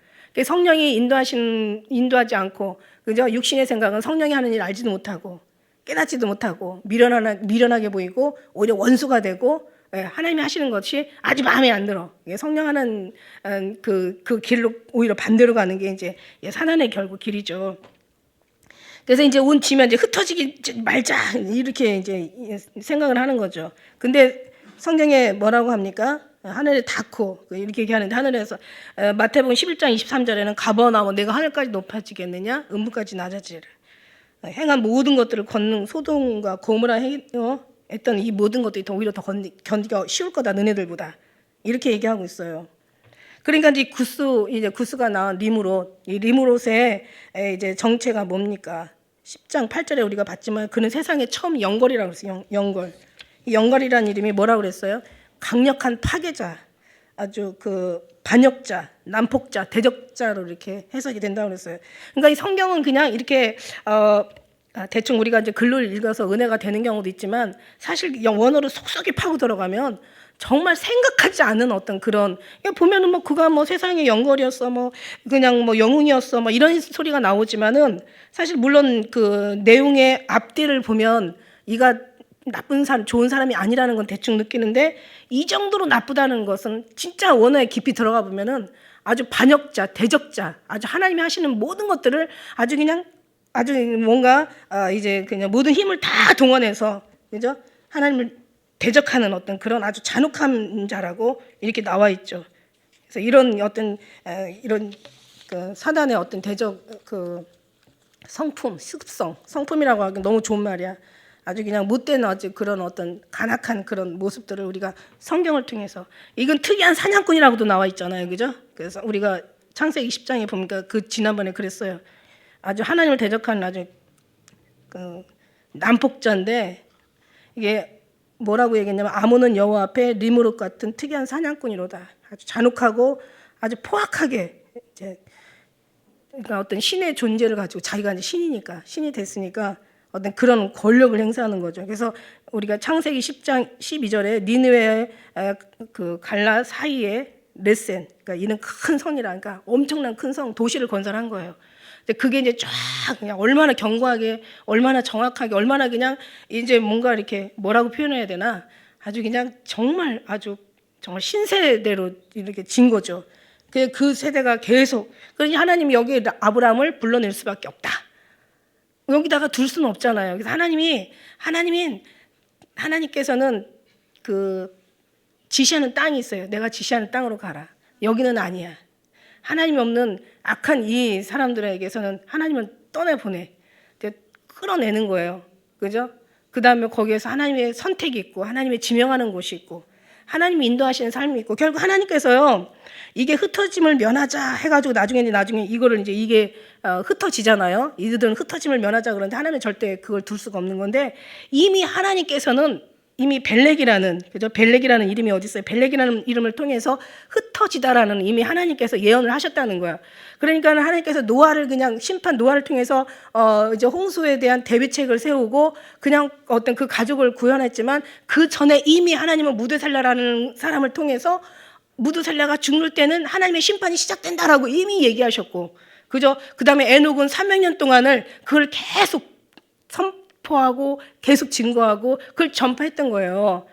성령이 인도하지 않고 그죠? 육신의 생각은 성령이 하는 일 알지도 못하고 깨닫지도 못하고 미련하게 보이고 오히려 원수가 되고 하나님이 하시는 것이 아주 마음에 안 들어. 성령 하는 그 길로 오히려 반대로 가는 게 이제 사단의 결국 길이죠. 그래서 이제 온 지면 이제 흩어지기 말자 이렇게 이제 생각을 하는 거죠. 근데 성경에 뭐라고 합니까? 하늘에 닿고 이렇게 얘기하는데 하늘에서 마태복음 11장 23절에는 가버나움 내가 하늘까지 높아지겠느냐 음부까지 낮아지리라. 행한 모든 것들을 걷는 소돔과 고모라 했던 이 모든 것들이 오히려 더 견디기가 쉬울 거다 너네들보다 이렇게 얘기하고 있어요. 그러니까 이제 구스가 나온 리므롯, 이 리므롯의 이제 정체가 뭡니까? 10장 8절에 우리가 봤지만 그는 세상에 처음 영걸이라고 그랬어요. 영걸. 이 영걸이라는 이름이 뭐라고 그랬어요? 강력한 파괴자, 아주 그 반역자, 난폭자, 대적자로 이렇게 해석이 된다고 그랬어요. 그러니까 이 성경은 그냥 이렇게 대충 우리가 이제 글로 읽어서 은혜가 되는 경우도 있지만 사실 원어로 속속이 파고 들어가면 정말 생각하지 않은 어떤 그런 보면은 뭐 그가 뭐 세상의 영걸이었어, 뭐 그냥 뭐 영웅이었어, 뭐 이런 소리가 나오지만은 사실 물론 그 내용의 앞뒤를 보면 이가 나쁜 사람, 좋은 사람이 아니라는 건 대충 느끼는데 이 정도로 나쁘다는 것은 진짜 원어에 깊이 들어가 보면은 아주 반역자, 대적자, 아주 하나님이 하시는 모든 것들을 아주 그냥 아주 뭔가 이제 그냥 모든 힘을 다 동원해서 그죠? 하나님을 대적하는 어떤 그런 아주 잔혹한 자라고 이렇게 나와 있죠. 그래서 이런 어떤 이런 그 사단의 어떤 대적 그 성품, 습성, 성품이라고 하기 너무 좋은 말이야. 아주 그냥 못된 아주 그런 어떤 간악한 그런 모습들을 우리가 성경을 통해서 이건 특이한 사냥꾼이라고도 나와 있잖아요, 그죠? 그래서 우리가 창세기 10장에 보니까 그 지난번에 그랬어요. 아주 하나님을 대적하는 아주 그 난폭자인데 이게 뭐라고 얘기했냐면 아몬은 여호와 앞에 리므롯 같은 특이한 사냥꾼이로다. 아주 잔혹하고 아주 포악하게 이제 그러니까 어떤 신의 존재를 가지고 자기가 이제 신이니까 신이 됐으니까 어떤 그런 권력을 행사하는 거죠. 그래서 우리가 창세기 10장 12절에 니느웨 그 갈라 사이에 레센, 그러니까 이는 큰 성이라, 그러니까 엄청난 큰 성, 도시를 건설한 거예요. 근데 그게 이제 쫙 그냥 얼마나 견고하게, 얼마나 정확하게, 얼마나 그냥 이제 뭔가 이렇게 뭐라고 표현해야 되나, 아주 그냥 정말 아주 정말 신세대로 이렇게 진 거죠. 그 세대가 계속, 그러니 하나님이 여기 아브라함을 불러낼 수밖에 없다. 여기다가 둘 수는 없잖아요. 그래서 하나님께서는 그 지시하는 땅이 있어요. 내가 지시하는 땅으로 가라. 여기는 아니야. 하나님이 없는 악한 이 사람들에게서는 하나님은 떠내보내. 끌어내는 거예요. 그죠? 그 다음에 거기에서 하나님의 선택이 있고 하나님의 지명하는 곳이 있고 하나님이 인도하시는 삶이 있고 결국 하나님께서요. 이게 흩어짐을 면하자 해가지고 나중에 이거를 이제 이게 흩어지잖아요. 이들은 흩어짐을 면하자 그러는데 하나님은 절대 그걸 둘 수가 없는 건데 이미 하나님께서는 이미 벨렉이라는 그죠? 벨렉이라는 이름이 어디 있어요? 벨렉이라는 이름을 통해서 흩어지다라는 이미 하나님께서 예언을 하셨다는 거야. 그러니까 하나님께서 노아를 그냥 노아를 통해서 이제 홍수에 대한 대비책을 세우고 그냥 어떤 그 가족을 구현했지만 그 전에 이미 하나님은 무드셀라라는 사람을 통해서 무드셀라가 죽을 때는 하나님의 심판이 시작된다라고 이미 얘기하셨고, 그죠? 그 다음에 에녹은 300년 동안을 그걸 계속 선포하고 계속 증거하고 그걸 전파했던 거예요.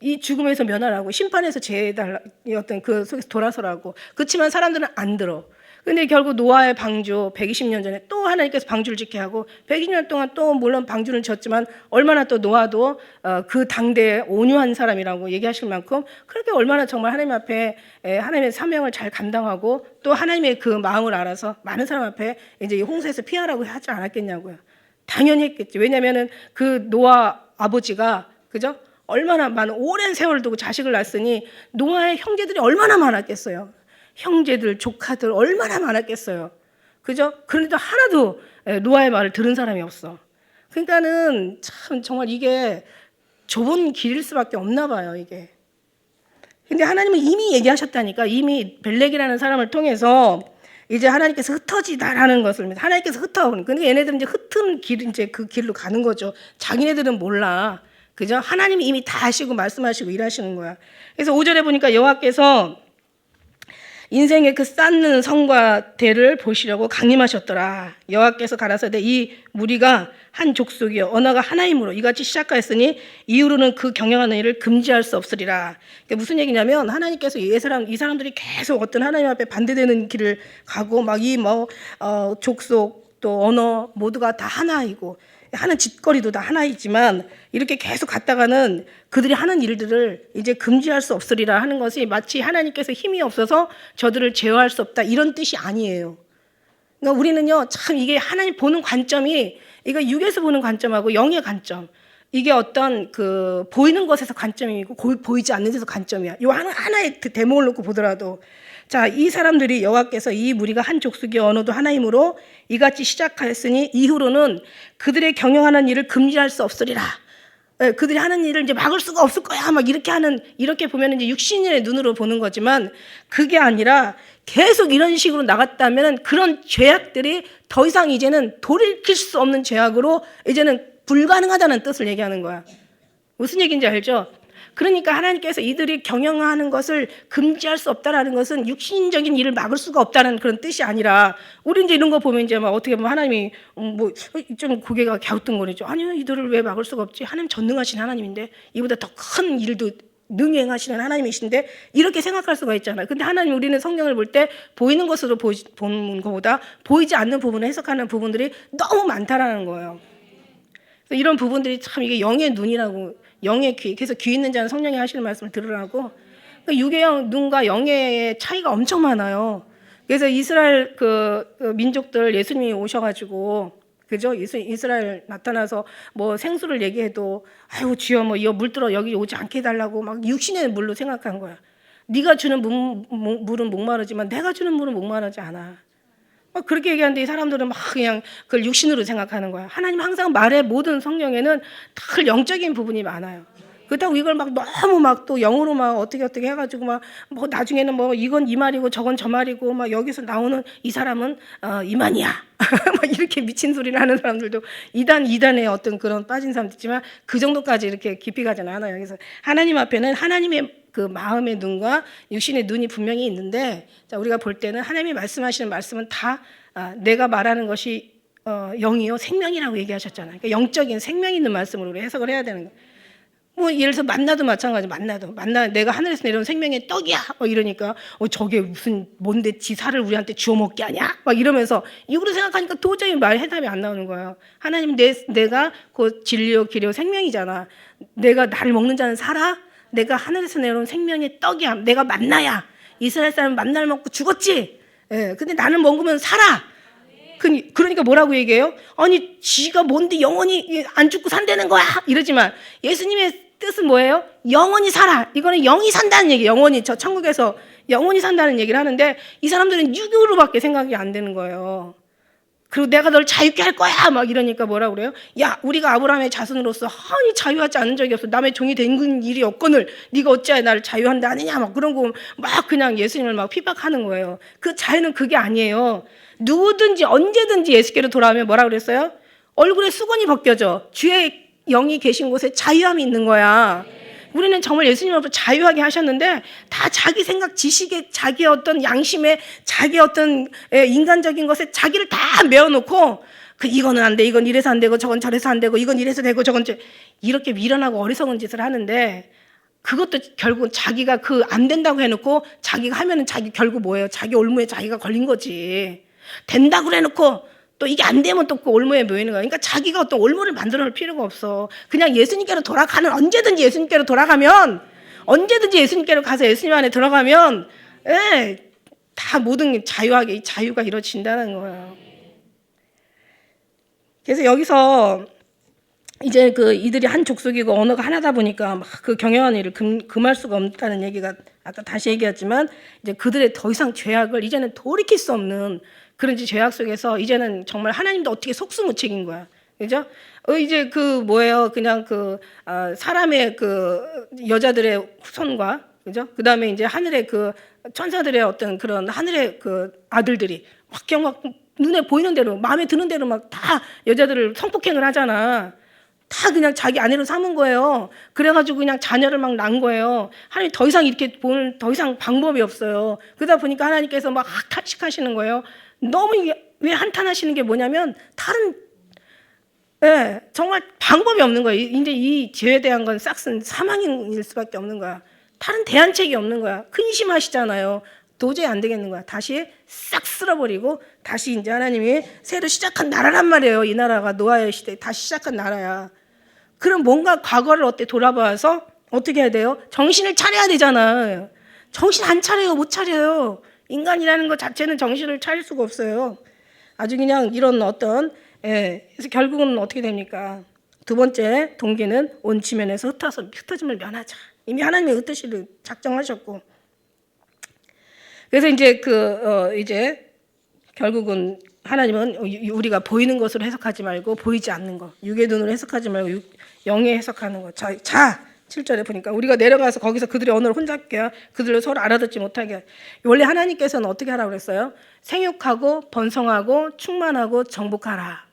이 죽음에서 면하라고, 심판에서 제해달라, 어떤 그 속에서 돌아서라고. 그렇지만 사람들은 안 들어. 근데 결국 노아의 방주 120년 전에 또 하나님께서 방주를 짓게 하고 120년 동안 또 물론 방주를 지었지만 얼마나 또 노아도 그 당대에 온유한 사람이라고 얘기하실 만큼 그렇게 얼마나 정말 하나님 앞에 하나님의 사명을 잘 감당하고 또 하나님의 그 마음을 알아서 많은 사람 앞에 이제 홍수에서 피하라고 하지 않았겠냐고요. 당연히 했겠지. 왜냐하면은 그 노아 아버지가 그죠? 얼마나 많은 오랜 세월을 두고 자식을 낳았으니 노아의 형제들이 얼마나 많았겠어요. 형제들, 조카들 얼마나 많았겠어요. 그죠? 그런데도 하나도 노아의 말을 들은 사람이 없어. 그러니까는 참 정말 이게 좁은 길일 수밖에 없나 봐요, 이게. 근데 하나님은 이미 얘기하셨다니까. 이미 벨렉이라는 사람을 통해서 이제 하나님께서 흩어지다라는 것을 하나님께서 흩어오는. 그러니까 얘네들은 이제 흩은 길 이제 그 길로 가는 거죠. 자기네들은 몰라. 그죠? 하나님이 이미 다 아시고 말씀하시고 일하시는 거야. 그래서 5절에 보니까 여호와께서 인생의 그 쌓는 성과 대를 보시려고 강림하셨더라. 여호와께서 가라사대 이 무리가 한 족속이요 언어가 하나이므로 이같이 시작하였으니 이후로는 그 경영하는 일을 금지할 수 없으리라. 그러니까 무슨 얘기냐면 하나님께서 이 사람들이 계속 어떤 하나님 앞에 반대되는 길을 가고 막 이 족속 또 언어 모두가 다 하나이고 하는 짓거리도 다 하나이지만 이렇게 계속 갔다가는 그들이 하는 일들을 이제 금지할 수 없으리라 하는 것이 마치 하나님께서 힘이 없어서 저들을 제어할 수 없다 이런 뜻이 아니에요. 그러니까 우리는요 참 이게 하나님 보는 관점이 이거 육에서 보는 관점하고 영의 관점 이게 어떤 그 보이는 것에서 관점이고 보이지 않는 데서 관점이야. 요 하나의 대목을 놓고 보더라도 자, 이 사람들이 여호와께서 이 무리가 한 족속의 언어도 하나이므로 이같이 시작하였으니 이후로는 그들의 경영하는 일을 금지할 수 없으리라. 그들이 하는 일을 이제 막을 수가 없을 거야. 막 이렇게 보면 이제 육신의 눈으로 보는 거지만 그게 아니라 계속 이런 식으로 나갔다면 그런 죄악들이 더 이상 이제는 돌이킬 수 없는 죄악으로 이제는 불가능하다는 뜻을 얘기하는 거야. 무슨 얘기인지 알죠? 그러니까 하나님께서 이들이 경영하는 것을 금지할 수 없다라는 것은 육신적인 일을 막을 수가 없다는 그런 뜻이 아니라 우리 이제 이런 거 보면 이제 막 어떻게 보면 하나님이 뭐 좀 고개가 갸우뚱거리죠. 아니요, 이들을 왜 막을 수가 없지? 하나님 전능하신 하나님인데 이보다 더 큰 일도 능행하시는 하나님이신데 이렇게 생각할 수가 있잖아요. 근데 하나님 우리는 성경을 볼 때 보이는 것으로 보는 것보다 보이지 않는 부분을 해석하는 부분들이 너무 많다라는 거예요. 이런 부분들이 참 이게 영의 눈이라고 영의 귀. 그래서 귀 있는 자는 성령이 하시는 말씀을 들으라고. 육의 눈과 영의 차이가 엄청 많아요. 그래서 이스라엘 그 민족들 예수님이 오셔가지고 그죠? 이스라엘 나타나서 뭐 생수를 얘기해도 아이고 주여 뭐 이거 물들어 여기 오지 않게 해달라고 막 육신의 물로 생각한 거야. 네가 주는 물은 목마르지만 내가 주는 물은 목마르지 않아. 막 그렇게 얘기하는데 이 사람들은 막 그냥 그걸 육신으로 생각하는 거야. 하나님 항상 말의 모든 성경에는 다 영적인 부분이 많아요. 그렇다고 이걸 막 너무 막 또 영어로 막 어떻게 해가지고 막 뭐 나중에는 뭐 이건 이 말이고 저건 저 말이고 막 여기서 나오는 이 사람은 이만이야. 막 이렇게 미친 소리를 하는 사람들도 이단의 어떤 그런 빠진 사람도 있지만 그 정도까지 이렇게 깊이 가지는 않아요. 그래서 하나님 앞에는 하나님의 그 마음의 눈과 육신의 눈이 분명히 있는데 자, 우리가 볼 때는 하나님이 말씀하시는 말씀은 다 내가 말하는 것이 영이요 생명이라고 얘기하셨잖아요. 그러니까 영적인 생명 있는 말씀으로 해석을 해야 되는 거예요. 뭐 예를 들어서 만나도 마찬가지. 만나 내가 하늘에서 내려온 생명의 떡이야. 막 이러니까 저게 무슨 뭔데 지사를 우리한테 주워 먹게 하냐? 막 이러면서 이거로 생각하니까 도저히 말 해답이 안 나오는 거예요. 하나님 내가 그 진리요 길이요 생명이잖아. 내가 나를 먹는 자는 살아. 내가 하늘에서 내려온 생명의 떡이야. 내가 만나야. 이스라엘 사람 만나를 먹고 죽었지. 예, 근데 나는 먹으면 살아. 그러니까 뭐라고 얘기해요? 아니 지가 뭔데 영원히 안 죽고 산다는 거야. 이러지만 예수님의 뜻은 뭐예요? 영원히 살아. 이거는 영이 산다는 얘기. 영원히 저 천국에서 영원히 산다는 얘기를 하는데 이 사람들은 육으로밖에 생각이 안 되는 거예요. 그리고 내가 널 자유케 할 거야 막 이러니까 뭐라고 그래요? 야 우리가 아브라함의 자손으로서 아니 자유하지 않은 적이 없어. 남의 종이 된 일이 없거늘 네가 어찌하여 나를 자유한다 하느냐 막 그런 거 막 그냥 예수님을 막 핍박하는 거예요. 그 자유는 그게 아니에요. 누구든지 언제든지 예수께로 돌아오면 뭐라고 그랬어요? 얼굴에 수건이 벗겨져. 주의 영이 계신 곳에 자유함이 있는 거야. 우리는 정말 예수님으로부터 자유하게 하셨는데 다 자기 생각, 지식에, 자기의 어떤 양심에, 자기의 어떤 인간적인 것에 자기를 다 메워놓고 이거는 안 돼, 이건 이래서 안 되고 저건 저래서 안 되고 이건 이래서 되고 저건 이렇게 미련하고 어리석은 짓을 하는데 그것도 결국 자기가 안 된다고 해놓고 자기가 하면은 자기 결국 뭐예요? 자기 올무에 자기가 걸린 거지. 된다고 해놓고 또 이게 안 되면 또 그 올무에 모이는 거야. 그러니까 자기가 어떤 올무를 만들어 놓을 필요가 없어. 그냥 예수님께로 언제든지 예수님께로 돌아가면, 언제든지 예수님께로 가서 예수님 안에 들어가면, 다 모든 자유가 이루어진다는 거예요. 그래서 여기서 이제 이들이 한 족속이고 언어가 하나다 보니까 막 그 경영하는 일을 금할 수가 없다는 얘기가 아까 다시 얘기했지만 이제 그들의 더 이상 죄악을 이제는 돌이킬 수 없는 그런 죄악 속에서 이제는 정말 하나님도 어떻게 속수무책인 거야. 그죠? 이제 뭐예요? 그냥 사람의 여자들의 후손과, 그죠? 그 다음에 이제 하늘의 천사들의 어떤 그런 하늘의 아들들이 막 눈에 보이는 대로 마음에 드는 대로 막 다 여자들을 성폭행을 하잖아. 다 그냥 자기 아내로 삼은 거예요. 그래가지고 그냥 자녀를 막 낳은 거예요. 하나님 더 이상 이렇게 볼 더 이상 방법이 없어요. 그러다 보니까 하나님께서 막 탄식하시는 거예요. 너무 이게 왜 한탄하시는 게 뭐냐면 다른 정말 방법이 없는 거예요. 이제 이 죄에 대한 건 싹슨 사망일 수밖에 없는 거야. 다른 대안책이 없는 거야. 근심하시잖아요. 도저히 안 되겠는 거야. 다시 싹 쓸어버리고 다시 이제 하나님이 새로 시작한 나라란 말이에요. 이 나라가 노아의 시대에 다시 시작한 나라야. 그럼 뭔가 과거를 어때 돌아봐서 어떻게 해야 돼요? 정신을 차려야 되잖아. 정신 안 차려요. 못 차려요. 인간이라는 것 자체는 정신을 차릴 수가 없어요. 아주 그냥 이런 어떤 그래서 결국은 어떻게 됩니까? 두 번째 동기는 온 지면에서 흩어짐을 면하자. 이미 하나님의 흩으시를 작정하셨고, 그래서 이제 이제 결국은 하나님은 우리가 보이는 것으로 해석하지 말고 보이지 않는 것, 육의 눈으로 해석하지 말고 영의 해석하는 것. 자 7절에 보니까 우리가 내려가서 거기서 그들의 언어를 혼잡게 하여 그들로 서로 알아듣지 못하게 하여. 원래 하나님께서는 어떻게 하라고 그랬어요? 생육하고 번성하고 충만하고 정복하라.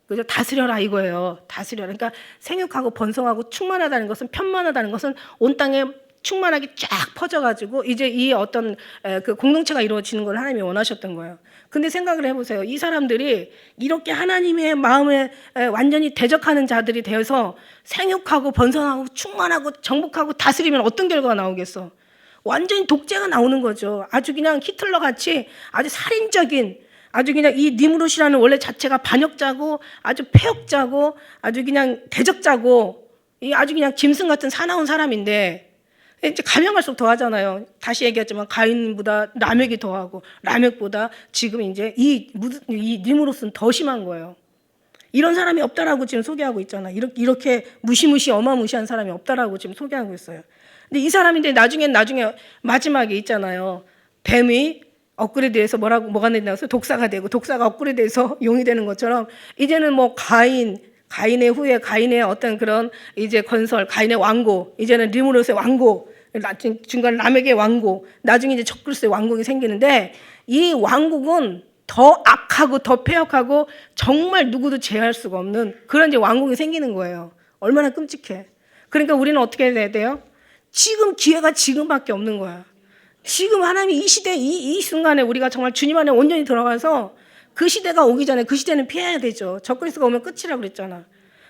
그죠? 다스려라 이거예요. 다스려라. 그러니까 생육하고 번성하고 충만하다는 것은, 편만하다는 것은 온 땅에 충만하게 쫙 퍼져가지고 이제 이 어떤 그 공동체가 이루어지는 걸 하나님이 원하셨던 거예요. 근데 생각을 해보세요. 이 사람들이 이렇게 하나님의 마음에 완전히 대적하는 자들이 되어서 생육하고 번성하고 충만하고 정복하고 다스리면 어떤 결과가 나오겠어? 완전히 독재가 나오는 거죠. 아주 그냥 히틀러 같이 아주 살인적인, 아주 그냥 이 니무롯이라는 원래 자체가 반역자고 아주 폐역자고 아주 그냥 대적자고 아주 그냥 짐승 같은 사나운 사람인데, 이제 가면 갈수록 더하잖아요. 다시 얘기했지만 가인보다 라멕이 더하고 라멕보다 지금 이제 이 니무롯은 더 심한 거예요. 이런 사람이 없다라고 지금 소개하고 있잖아. 이렇게 무시무시 어마무시한 사람이 없다라고 지금 소개하고 있어요. 근데 이 사람인데 나중에 마지막에 있잖아요. 뱀이 업그레이드해서 뭐가 된다고 독사가 되고, 독사가 업그레이드해서 용이 되는 것처럼 이제는 뭐 가인의 후에 가인의 어떤 그런 이제 건설, 가인의 왕고, 이제는 니무롯의 왕고, 중간 라멕의 왕고, 나중에 이제 적그리스의 왕국이 생기는데, 이 왕국은 더 악하고 더 폐역하고 정말 누구도 제어할 수가 없는 그런 이제 왕국이 생기는 거예요. 얼마나 끔찍해. 그러니까 우리는 어떻게 해야 돼요? 지금 기회가 지금밖에 없는 거야. 지금 하나님이 이 시대, 이 순간에 우리가 정말 주님 안에 온전히 들어가서 그 시대가 오기 전에 그 시대는 피해야 되죠. 적그리스가 오면 끝이라고 그랬잖아.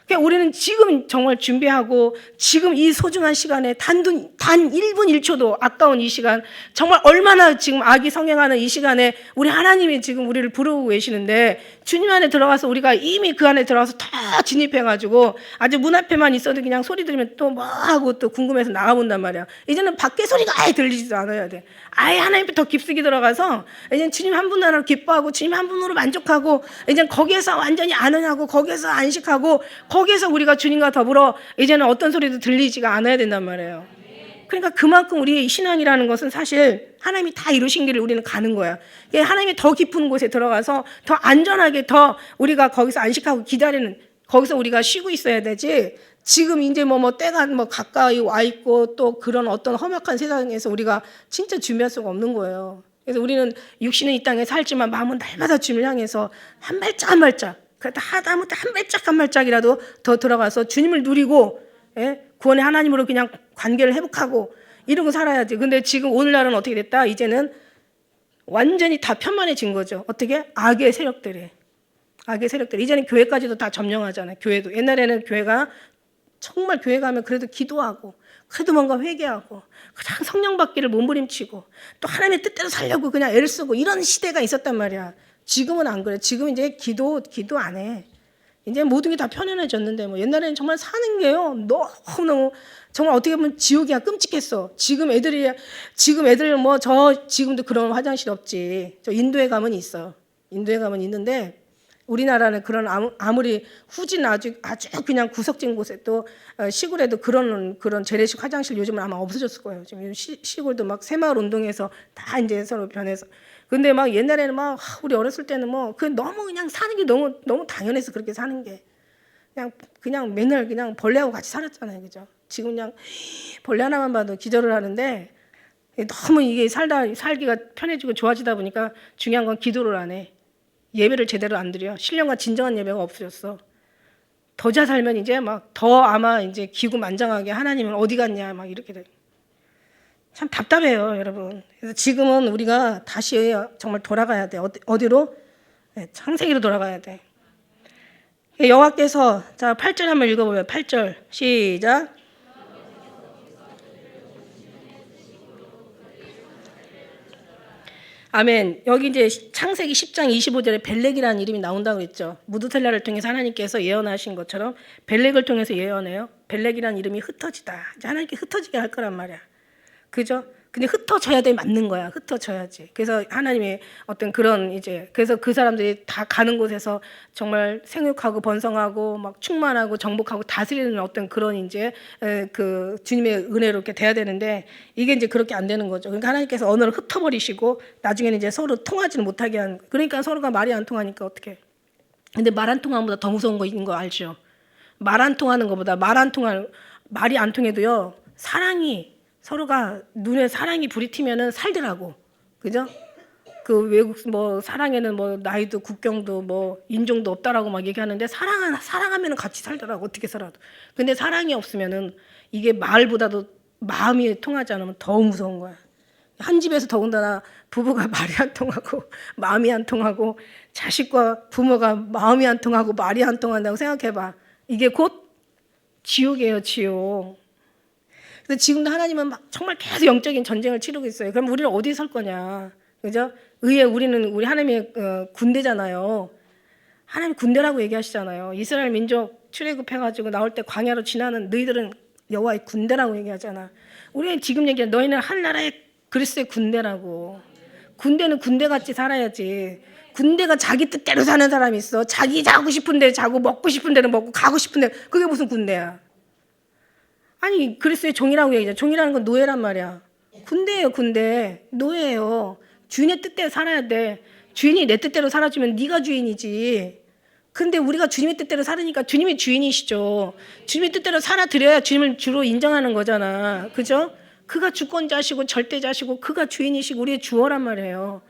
그러니까 우리는 지금 정말 준비하고 지금 이 소중한 시간에 단 1분 1초도 아까운 이 시간, 정말 얼마나 지금 악이 성행하는 이 시간에 우리 하나님이 지금 우리를 부르고 계시는데, 주님 안에 들어가서 우리가 이미 그 안에 들어가서 다 진입해가지고 아주 문 앞에만 있어도 그냥 소리 들으면 또 뭐 하고 또 궁금해서 나가본단 말이야. 이제는 밖에 소리가 아예 들리지도 않아야 돼. 아예 하나님 더 깊숙이 들어가서 이제 주님 한 분으로 기뻐하고 주님 한 분으로 만족하고, 이제 거기에서 완전히 안언하고 거기에서 안식하고 거기에서 우리가 주님과 더불어 이제는 어떤 소리도 들리지가 않아야 된단 말이에요. 그러니까 그만큼 우리의 신앙이라는 것은 사실 하나님이 다 이루신 길을 우리는 가는 거야. 하나님이 더 깊은 곳에 들어가서 더 안전하게 더 우리가 거기서 안식하고 기다리는, 거기서 우리가 쉬고 있어야 되지. 지금 이제 때가 가까이 와 있고 또 그런 어떤 험악한 세상에서 우리가 진짜 준비할 수가 없는 거예요. 그래서 우리는 육신은 이 땅에 살지만 마음은 날마다 주님을 향해서 한 발짝 한 발짝, 그러다 하다못해 한 발짝 한 발짝이라도 더 들어가서 주님을 누리고, 구원의 하나님으로 그냥 관계를 회복하고 이러고 살아야지. 근데 지금 오늘날은 어떻게 됐다? 이제는 완전히 다 편만해진 거죠. 어떻게? 악의 세력들이 이제는 교회까지도 다 점령하잖아요. 교회도. 옛날에는 교회가 정말 교회 가면 그래도 기도하고 그래도 뭔가 회개하고 그냥 성령 받기를 몸부림치고 또 하나님의 뜻대로 살려고 그냥 애를 쓰고 이런 시대가 있었단 말이야. 지금은 안 그래. 지금 이제 기도 안 해. 이제 모든 게 다 편안해졌는데 옛날에는 정말 사는 게요 너무너무 정말 어떻게 보면 지옥이야. 끔찍했어. 지금 애들 지금도 그런 화장실 없지. 저 인도에 가면 있어. 인도에 가면 있는데, 우리나라는 그런 아무리 후진 아주 그냥 구석진 곳에 또 시골에도 그런 재래식 화장실 요즘은 아마 없어졌을 거예요. 지금 시골도 막 새마을 운동해서 다 이제 서로 변해서. 근데 옛날에는 우리 어렸을 때는 너무 그냥 사는 게 너무 당연해서 그렇게 사는 게 그냥 맨날 그냥 벌레하고 같이 살았잖아요, 그죠? 지금 그냥 벌레 하나만 봐도 기절을 하는데, 너무 이게 살기가 편해지고 좋아지다 보니까 중요한 건 기도를 안 해. 예배를 제대로 안 드려. 신령과 진정한 예배가 없어졌어. 더 잘 살면 이제 막 더 아마 이제 기구만장하게 하나님은 어디 갔냐 막 이렇게 돼. 참 답답해요, 여러분. 그래서 지금은 우리가 다시 정말 돌아가야 돼. 어디로? 네, 창세기로 돌아가야 돼. 여호와께서 자 8절 한번 읽어보면 8절 시작. 아멘. 여기 이제 창세기 10장 25절에 벨렉이라는 이름이 나온다고 했죠. 무드셀라를 통해서 하나님께서 예언하신 것처럼 벨렉을 통해서 예언해요. 벨렉이라는 이름이 흩어지다. 이제 하나님께 흩어지게 할 거란 말이야. 그죠? 근데 흩어져야 돼 맞는 거야. 흩어져야지. 그래서 하나님의 어떤 그런 이제 그래서 그 사람들이 다 가는 곳에서 정말 생육하고 번성하고 막 충만하고 정복하고 다스리는 어떤 그런 이제 그 주님의 은혜로 이렇게 돼야 되는데 이게 이제 그렇게 안 되는 거죠. 그러니까 하나님께서 언어를 흩어버리시고 나중에는 이제 서로 통하지는 못하게 한. 그러니까 서로가 말이 안 통하니까 어떻게? 근데 말 안 통하는 것보다 더 무서운 거 있는 거 알죠? 말 안 통하는 것보다 말이 안 통해도요 사랑이 서로가 눈에 사랑이 불이 튀면은 살더라고. 그죠? 그 외국 뭐 사랑에는 뭐 나이도 국경도 뭐 인종도 없다라고 막 얘기하는데 사랑하면은 같이 살더라고. 어떻게 살아도. 근데 사랑이 없으면은 이게 말보다도 마음이 통하지 않으면 더 무서운 거야. 한 집에서 더군다나 부부가 말이 안 통하고 마음이 안 통하고 자식과 부모가 마음이 안 통하고 말이 안 통한다고 생각해봐. 이게 곧 지옥이에요, 지옥. 근데 지금도 하나님은 막 정말 계속 영적인 전쟁을 치르고 있어요. 그럼 우리는 어디에 설 거냐? 그죠? 우리 하나님의 군대잖아요. 하나님 군대라고 얘기하시잖아요. 이스라엘 민족 출애굽해가지고 나올 때 광야로 지나는 너희들은 여호와의 군대라고 얘기하잖아. 우리는 지금 얘기해 너희는 한 나라의 그리스도의 군대라고. 군대는 군대같이 살아야지. 군대가 자기 뜻대로 사는 사람이 있어. 자기 자고 싶은 데 자고 먹고 싶은 데는 먹고 가고 싶은 데 그게 무슨 군대야? 아니 그리스도의 종이라고 얘기하죠. 종이라는 건 노예란 말이야. 군대예요, 군대. 노예예요. 주인의 뜻대로 살아야 돼. 주인이 내 뜻대로 살아주면 네가 주인이지. 근데 우리가 주님의 뜻대로 살으니까 주님이 주인이시죠. 주님의 뜻대로 살아드려야 주님을 주로 인정하는 거잖아. 그죠? 그가 주권자시고 절대자시고 그가 주인이시고 우리의 주어란 말이에요.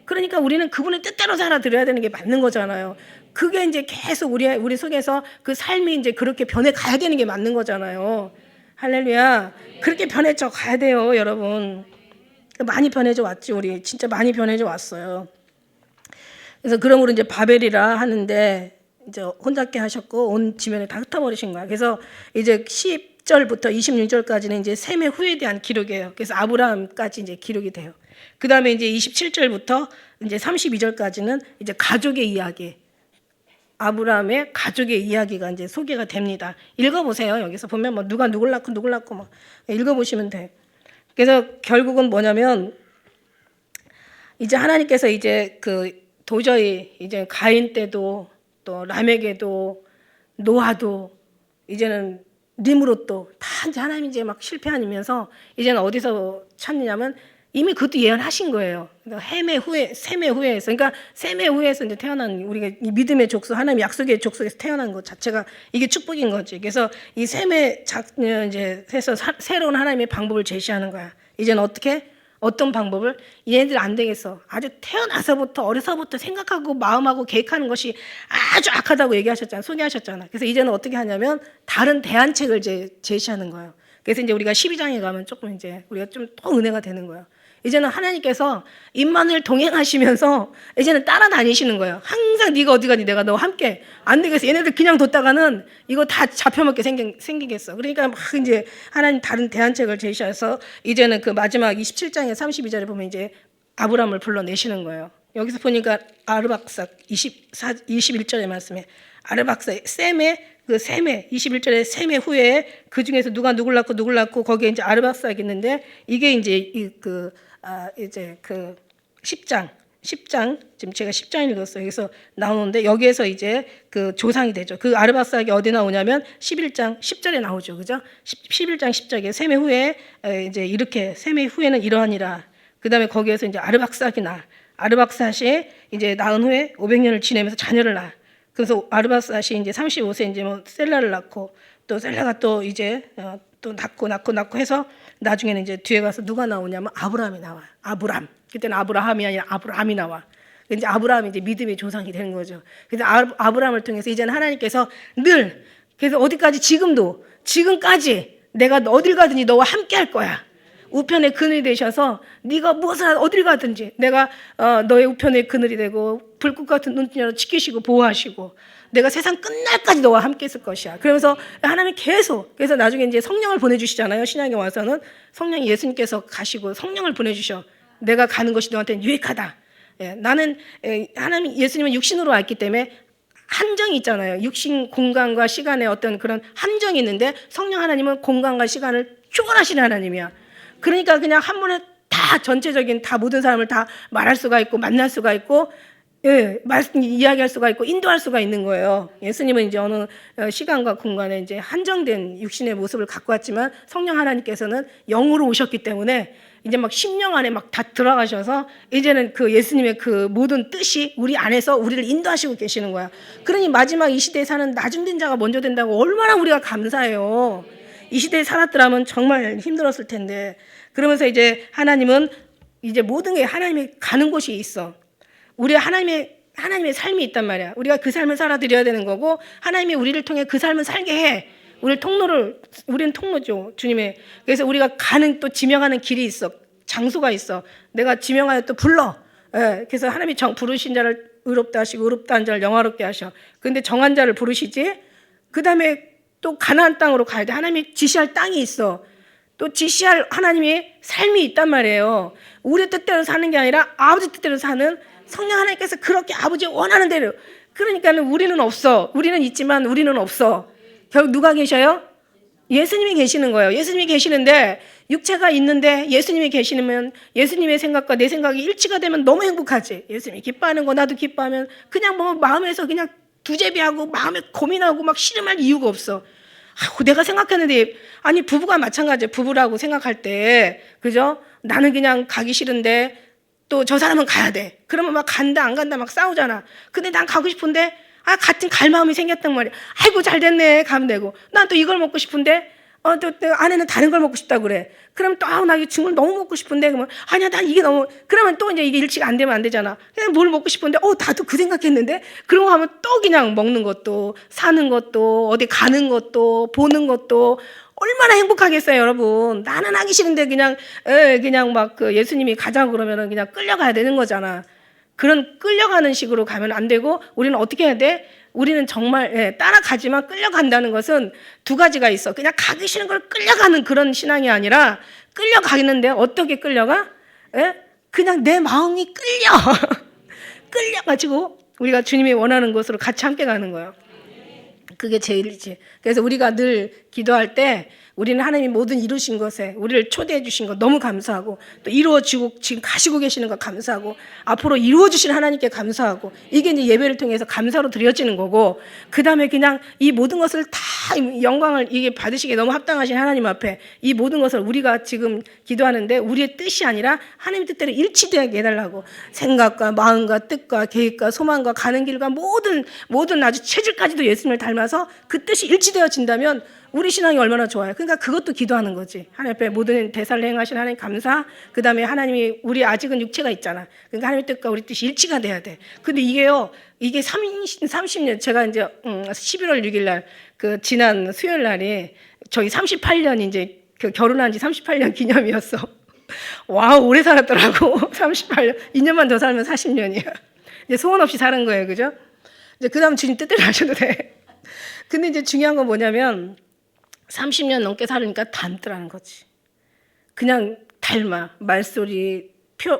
그러니까 우리는 그분의 뜻대로 살아드려야 되는 게 맞는 거잖아요. 그게 이제 계속 우리 속에서 그 삶이 이제 그렇게 변해 가야 되는 게 맞는 거잖아요. 할렐루야. 그렇게 변해져 가야 돼요, 여러분. 많이 변해져 왔지, 우리. 진짜 많이 변해져 왔어요. 그래서 그러므로 이제 바벨이라 하는데 이제 혼잡게 하셨고 온 지면에 다 흩어버리신 거야. 그래서 이제 10절부터 26절까지는 이제 셈의 후에 대한 기록이에요. 그래서 아브라함까지 이제 기록이 돼요. 그 다음에 이제 27절부터 이제 32절까지는 이제 가족의 이야기. 아브라함의 가족의 이야기가 이제 소개가 됩니다. 읽어보세요. 여기서 보면 뭐 누가 누굴 낳고 막 읽어보시면 돼. 그래서 결국은 뭐냐면 이제 하나님께서 이제 그 도저히 이제 가인 때도 또 라멕에도 노아도 이제는 니므롯도 다 이제 하나님이 이제 막 실패하면서 이제는 어디서 찾느냐면 이미 그것도 예언하신 거예요. 그러니까 셈의 후에서, 그러니까 셈의 후에서 이제 태어난 우리가 이 믿음의 족속, 하나님 약속의 족속에서 태어난 것 자체가 이게 축복인 거지. 그래서 이 셈의 이제 해서 새로운 하나님의 방법을 제시하는 거야. 이제는 어떤 방법을 얘네들 안 되겠어. 아주 태어나서부터 어려서부터 생각하고 마음하고 계획하는 것이 아주 악하다고 얘기하셨잖아, 소개하셨잖아. 그래서 이제는 어떻게 하냐면 다른 대안책을 제시하는 거예요. 그래서 이제 우리가 12장에 가면 조금 이제 우리가 좀 더 은혜가 되는 거예요. 이제는 하나님께서 임마누엘 동행하시면서 이제는 따라다니시는 거예요. 항상 네가 어디 가니 내가 너와 함께. 안 되겠어. 얘네들 그냥 뒀다가는 이거 다 잡혀먹게 생기겠어. 그러니까 막 이제 하나님 다른 대안책을 제시해서 이제는 그 마지막 27장의 32절에 보면 이제 아브라함을 불러내시는 거예요. 여기서 보니까 아르박삭 21절의 말씀에 아르박삭 셈의 21절에 셈의 후에 그 중에서 누가 누굴 낳고 거기에 이제 아르박삭이 있는데 이게 이제 이제 그 10장 지금 제가 10장 읽었어요. 여기서 나오는데 여기에서 이제 그 조상이 되죠. 그 아르박삭이 어디 나오냐면 11장 10절에 나오죠. 그죠? 11장 10절에 셈의 후에 이제 이렇게 셈의 후에는 이러하니라. 그다음에 거기에서 이제 아르박삭이 이제 낳은 후에 500년을 지내면서 자녀를 낳아. 그래서 아르박삭이 이제 35세 이제 뭐 셀라를 낳고 또 셀라가 또 이제 또 낳고 해서 나중에는 이제 뒤에 가서 누가 나오냐면 아브라함이 나와요. 아브람. 그때는 아브라함이 아니라 아브람이 나와. 이제 아브라함이 이제 믿음의 조상이 되는 거죠. 그래서 아브라함을 통해서 이제는 하나님께서 늘, 그래서 어디까지, 지금까지 내가 어딜 가든지 너와 함께 할 거야. 우편의 그늘이 되셔서 네가 무엇을 어딜 가든지 내가 너의 우편의 그늘이 되고 불꽃 같은 눈동자로 지키시고 보호하시고 내가 세상 끝날까지 너와 함께 있을 것이야. 그러면서 하나님이 계속, 그래서 나중에 이제 성령을 보내주시잖아요. 신약에 와서는 성령이 예수님께서 가시고 성령을 보내주셔. 내가 가는 것이 너한테는 유익하다. 예, 나는 하나님 예수님은 육신으로 왔기 때문에 한정이 있잖아요. 육신 공간과 시간의 어떤 그런 한정이 있는데 성령 하나님은 공간과 시간을 초월하시는 하나님이야. 그러니까 그냥 한 번에 다 전체적인 다 모든 사람을 다 말할 수가 있고 만날 수가 있고 예, 이야기할 수가 있고 인도할 수가 있는 거예요. 예수님은 이제 어느 시간과 공간에 이제 한정된 육신의 모습을 갖고 왔지만 성령 하나님께서는 영으로 오셨기 때문에 이제 막 심령 안에 막 다 들어가셔서 이제는 그 예수님의 그 모든 뜻이 우리 안에서 우리를 인도하시고 계시는 거야. 그러니 마지막 이 시대에 사는 나중된 자가 먼저 된다고 얼마나 우리가 감사해요. 이 시대에 살았더라면 정말 힘들었을 텐데. 그러면서 이제 하나님은 이제 모든 게 하나님이 가는 곳이 있어. 우리 하나님의 삶이 있단 말이야. 우리가 그 삶을 살아드려야 되는 거고 하나님이 우리를 통해 그 삶을 살게 해. 우리는 통로죠. 주님의. 그래서 우리가 가는 또 지명하는 길이 있어. 장소가 있어. 내가 지명하여 또 불러. 예, 그래서 하나님이 부르신 자를 의롭다 하시고 의롭다 한 자를 영화롭게 하셔. 근데 정한 자를 부르시지. 그 다음에 또 가나안 땅으로 가야 돼. 하나님이 지시할 땅이 있어. 또 지시할 하나님의 삶이 있단 말이에요. 우리 뜻대로 사는 게 아니라 아버지 뜻대로 사는 성령 하나님께서 그렇게 아버지 원하는 대로. 그러니까 우리는 없어. 우리는 있지만 우리는 없어. 결국 누가 계셔요? 예수님이 계시는 거예요. 예수님이 계시는데 육체가 있는데 예수님이 계시면 예수님의 생각과 내 생각이 일치가 되면 너무 행복하지. 예수님이 기뻐하는 거 나도 기뻐하면 그냥 뭐 마음에서 그냥 두제비하고 마음에 고민하고 막 씨름할 이유가 없어. 내가 생각했는데 아니 부부가 마찬가지예요. 부부라고 생각할 때 그죠? 나는 그냥 가기 싫은데 또 저 사람은 가야 돼. 그러면 막 간다 안 간다 막 싸우잖아. 근데 난 가고 싶은데 같은 갈 마음이 생겼단 말이야. 아이고 잘 됐네 가면 되고 난 또 이걸 먹고 싶은데 또 아내는 다른 걸 먹고 싶다고 그래. 그럼 또 나 이 죽을 너무 먹고 싶은데 그러면 아니야 난 이게 너무 그러면 또 이제 이게 일치가 안 되면 안 되잖아. 그냥 뭘 먹고 싶은데 나도 그 생각했는데 그러고 하면 또 그냥 먹는 것도 사는 것도 어디 가는 것도 보는 것도 얼마나 행복하겠어요, 여러분. 나는 하기 싫은데 그냥 막 그 예수님이 가자고 그러면은 그냥 끌려가야 되는 거잖아. 그런 끌려가는 식으로 가면 안 되고 우리는 어떻게 해야 돼? 우리는 정말 따라가지만 끌려간다는 것은 두 가지가 있어. 그냥 가기 싫은 걸 끌려가는 그런 신앙이 아니라 끌려가는데 어떻게 끌려가? 그냥 내 마음이 끌려가지고 우리가 주님이 원하는 곳으로 같이 함께 가는 거예요. 그게 제일이지. 그래서 우리가 늘 기도할 때 우리는 하나님이 모든 이루신 것에 우리를 초대해 주신 것 너무 감사하고 또 이루어지고 지금 가시고 계시는 것 감사하고 앞으로 이루어 주신 하나님께 감사하고 이게 이제 예배를 통해서 감사로 드려지는 거고 그 다음에 그냥 이 모든 것을 다 영광을 이게 받으시기에 너무 합당하신 하나님 앞에 이 모든 것을 우리가 지금 기도하는데 우리의 뜻이 아니라 하나님의 뜻대로 일치되게 해달라고 생각과 마음과 뜻과 계획과 소망과 가는 길과 모든 아주 체질까지도 예수님을 닮아서 그 뜻이 일치되어진다면 우리 신앙이 얼마나 좋아요. 그러니까 그것도 기도하는 거지. 하나님 앞에 모든 대사를 행하신 하나님 감사. 그 다음에 하나님이 우리 아직은 육체가 있잖아. 그러니까 하나님의 뜻과 우리 뜻이 일치가 돼야 돼. 근데 이게 30년 제가 이제 11월 6일 날 그 지난 수요일 날이 저희 38년 이제 그 결혼한 지 38년 기념이었어. 와 오래 살았더라고. 38년 2년만 더 살면 40년이야. 이제 소원 없이 사는 거예요, 그죠? 이제 그 다음 주님 뜻대로 하셔도 돼. 근데 이제 중요한 건 뭐냐면 30년 넘게 살으니까 닮더라는 거지. 그냥 닮아. 말소리,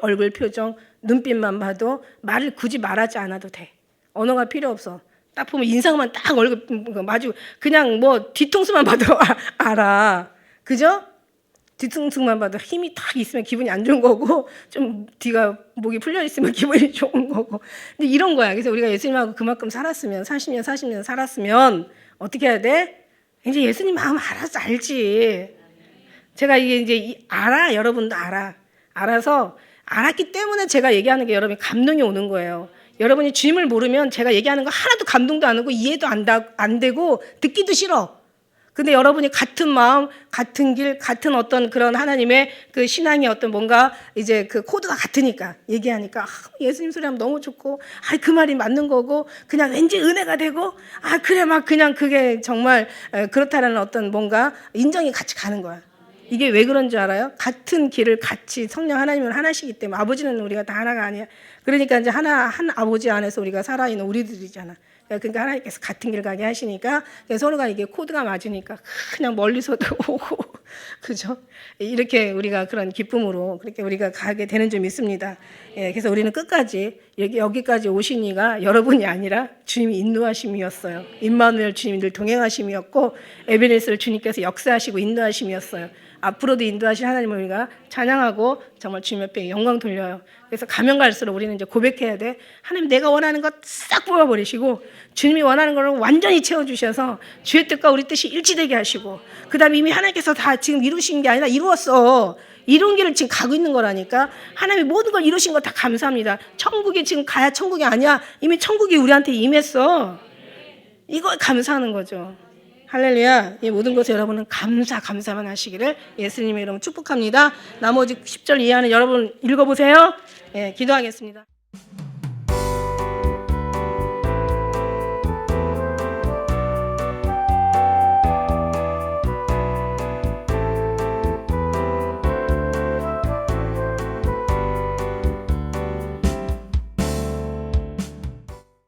얼굴 표정, 눈빛만 봐도 말을 굳이 말하지 않아도 돼. 언어가 필요 없어. 딱 보면 인상만 딱 얼굴 마주 그냥 뭐 뒤통수만 봐도 알아. 그죠? 뒤통수만 봐도 힘이 딱 있으면 기분이 안 좋은 거고 좀 뒤가 목이 풀려 있으면 기분이 좋은 거고. 근데 이런 거야. 그래서 우리가 예수님하고 그만큼 살았으면 40년 살았으면 어떻게 해야 돼? 이제 예수님 마음 알지. 제가 이게 이제 알아. 여러분도 알아서 알았기 때문에 제가 얘기하는 게 여러분이 감동이 오는 거예요. 여러분이 주님을 모르면 제가 얘기하는 거 하나도 감동도 안 오고 이해도 안 되고 듣기도 싫어. 근데 여러분이 같은 마음, 같은 길, 같은 어떤 그런 하나님의 그 신앙의 어떤 뭔가 이제 그 코드가 같으니까 얘기하니까 예수님 소리 하면 너무 좋고 그 말이 맞는 거고 그냥 왠지 은혜가 되고 그래 막 그냥 그게 정말 그렇다라는 어떤 뭔가 인정이 같이 가는 거야. 이게 왜 그런 줄 알아요? 같은 길을 같이 성령 하나님은 하나시기 때문에 아버지는 우리가 다 하나가 아니야. 그러니까 이제 한 아버지 안에서 우리가 살아있는 우리들이잖아. 그러니까 하나님께서 같은 길 가게 하시니까 서로가 이게 코드가 맞으니까 그냥 멀리서도 오고 그죠? 이렇게 우리가 그런 기쁨으로 그렇게 우리가 가게 되는 줄 믿습니다. 그래서 우리는 끝까지 여기까지 오신 이가 여러분이 아니라 주님이 인도하심이었어요. 임마누엘 주님이 늘 동행하심이었고 에베네스를 주님께서 역사하시고 인도하심이었어요. 앞으로도 인도하신 하나님을 우리가 찬양하고 정말 주님 앞에 영광 돌려요. 그래서 가면 갈수록 우리는 이제 고백해야 돼. 하나님 내가 원하는 것 싹 뽑아버리시고 주님이 원하는 걸 완전히 채워주셔서 주의 뜻과 우리 뜻이 일치되게 하시고 그 다음에 이미 하나님께서 다 지금 이루신 게 아니라 이루었어. 이룬 길을 지금 가고 있는 거라니까. 하나님이 모든 걸 이루신 거 다 감사합니다. 천국이 지금 가야 천국이 아니야. 이미 천국이 우리한테 임했어. 이거 감사하는 거죠. 할렐루야. 이 모든 것에 여러분은 감사만 하시기를 예수님의 이름으로 축복합니다. 나머지 10절 이하는 여러분 읽어보세요. 기도하겠습니다.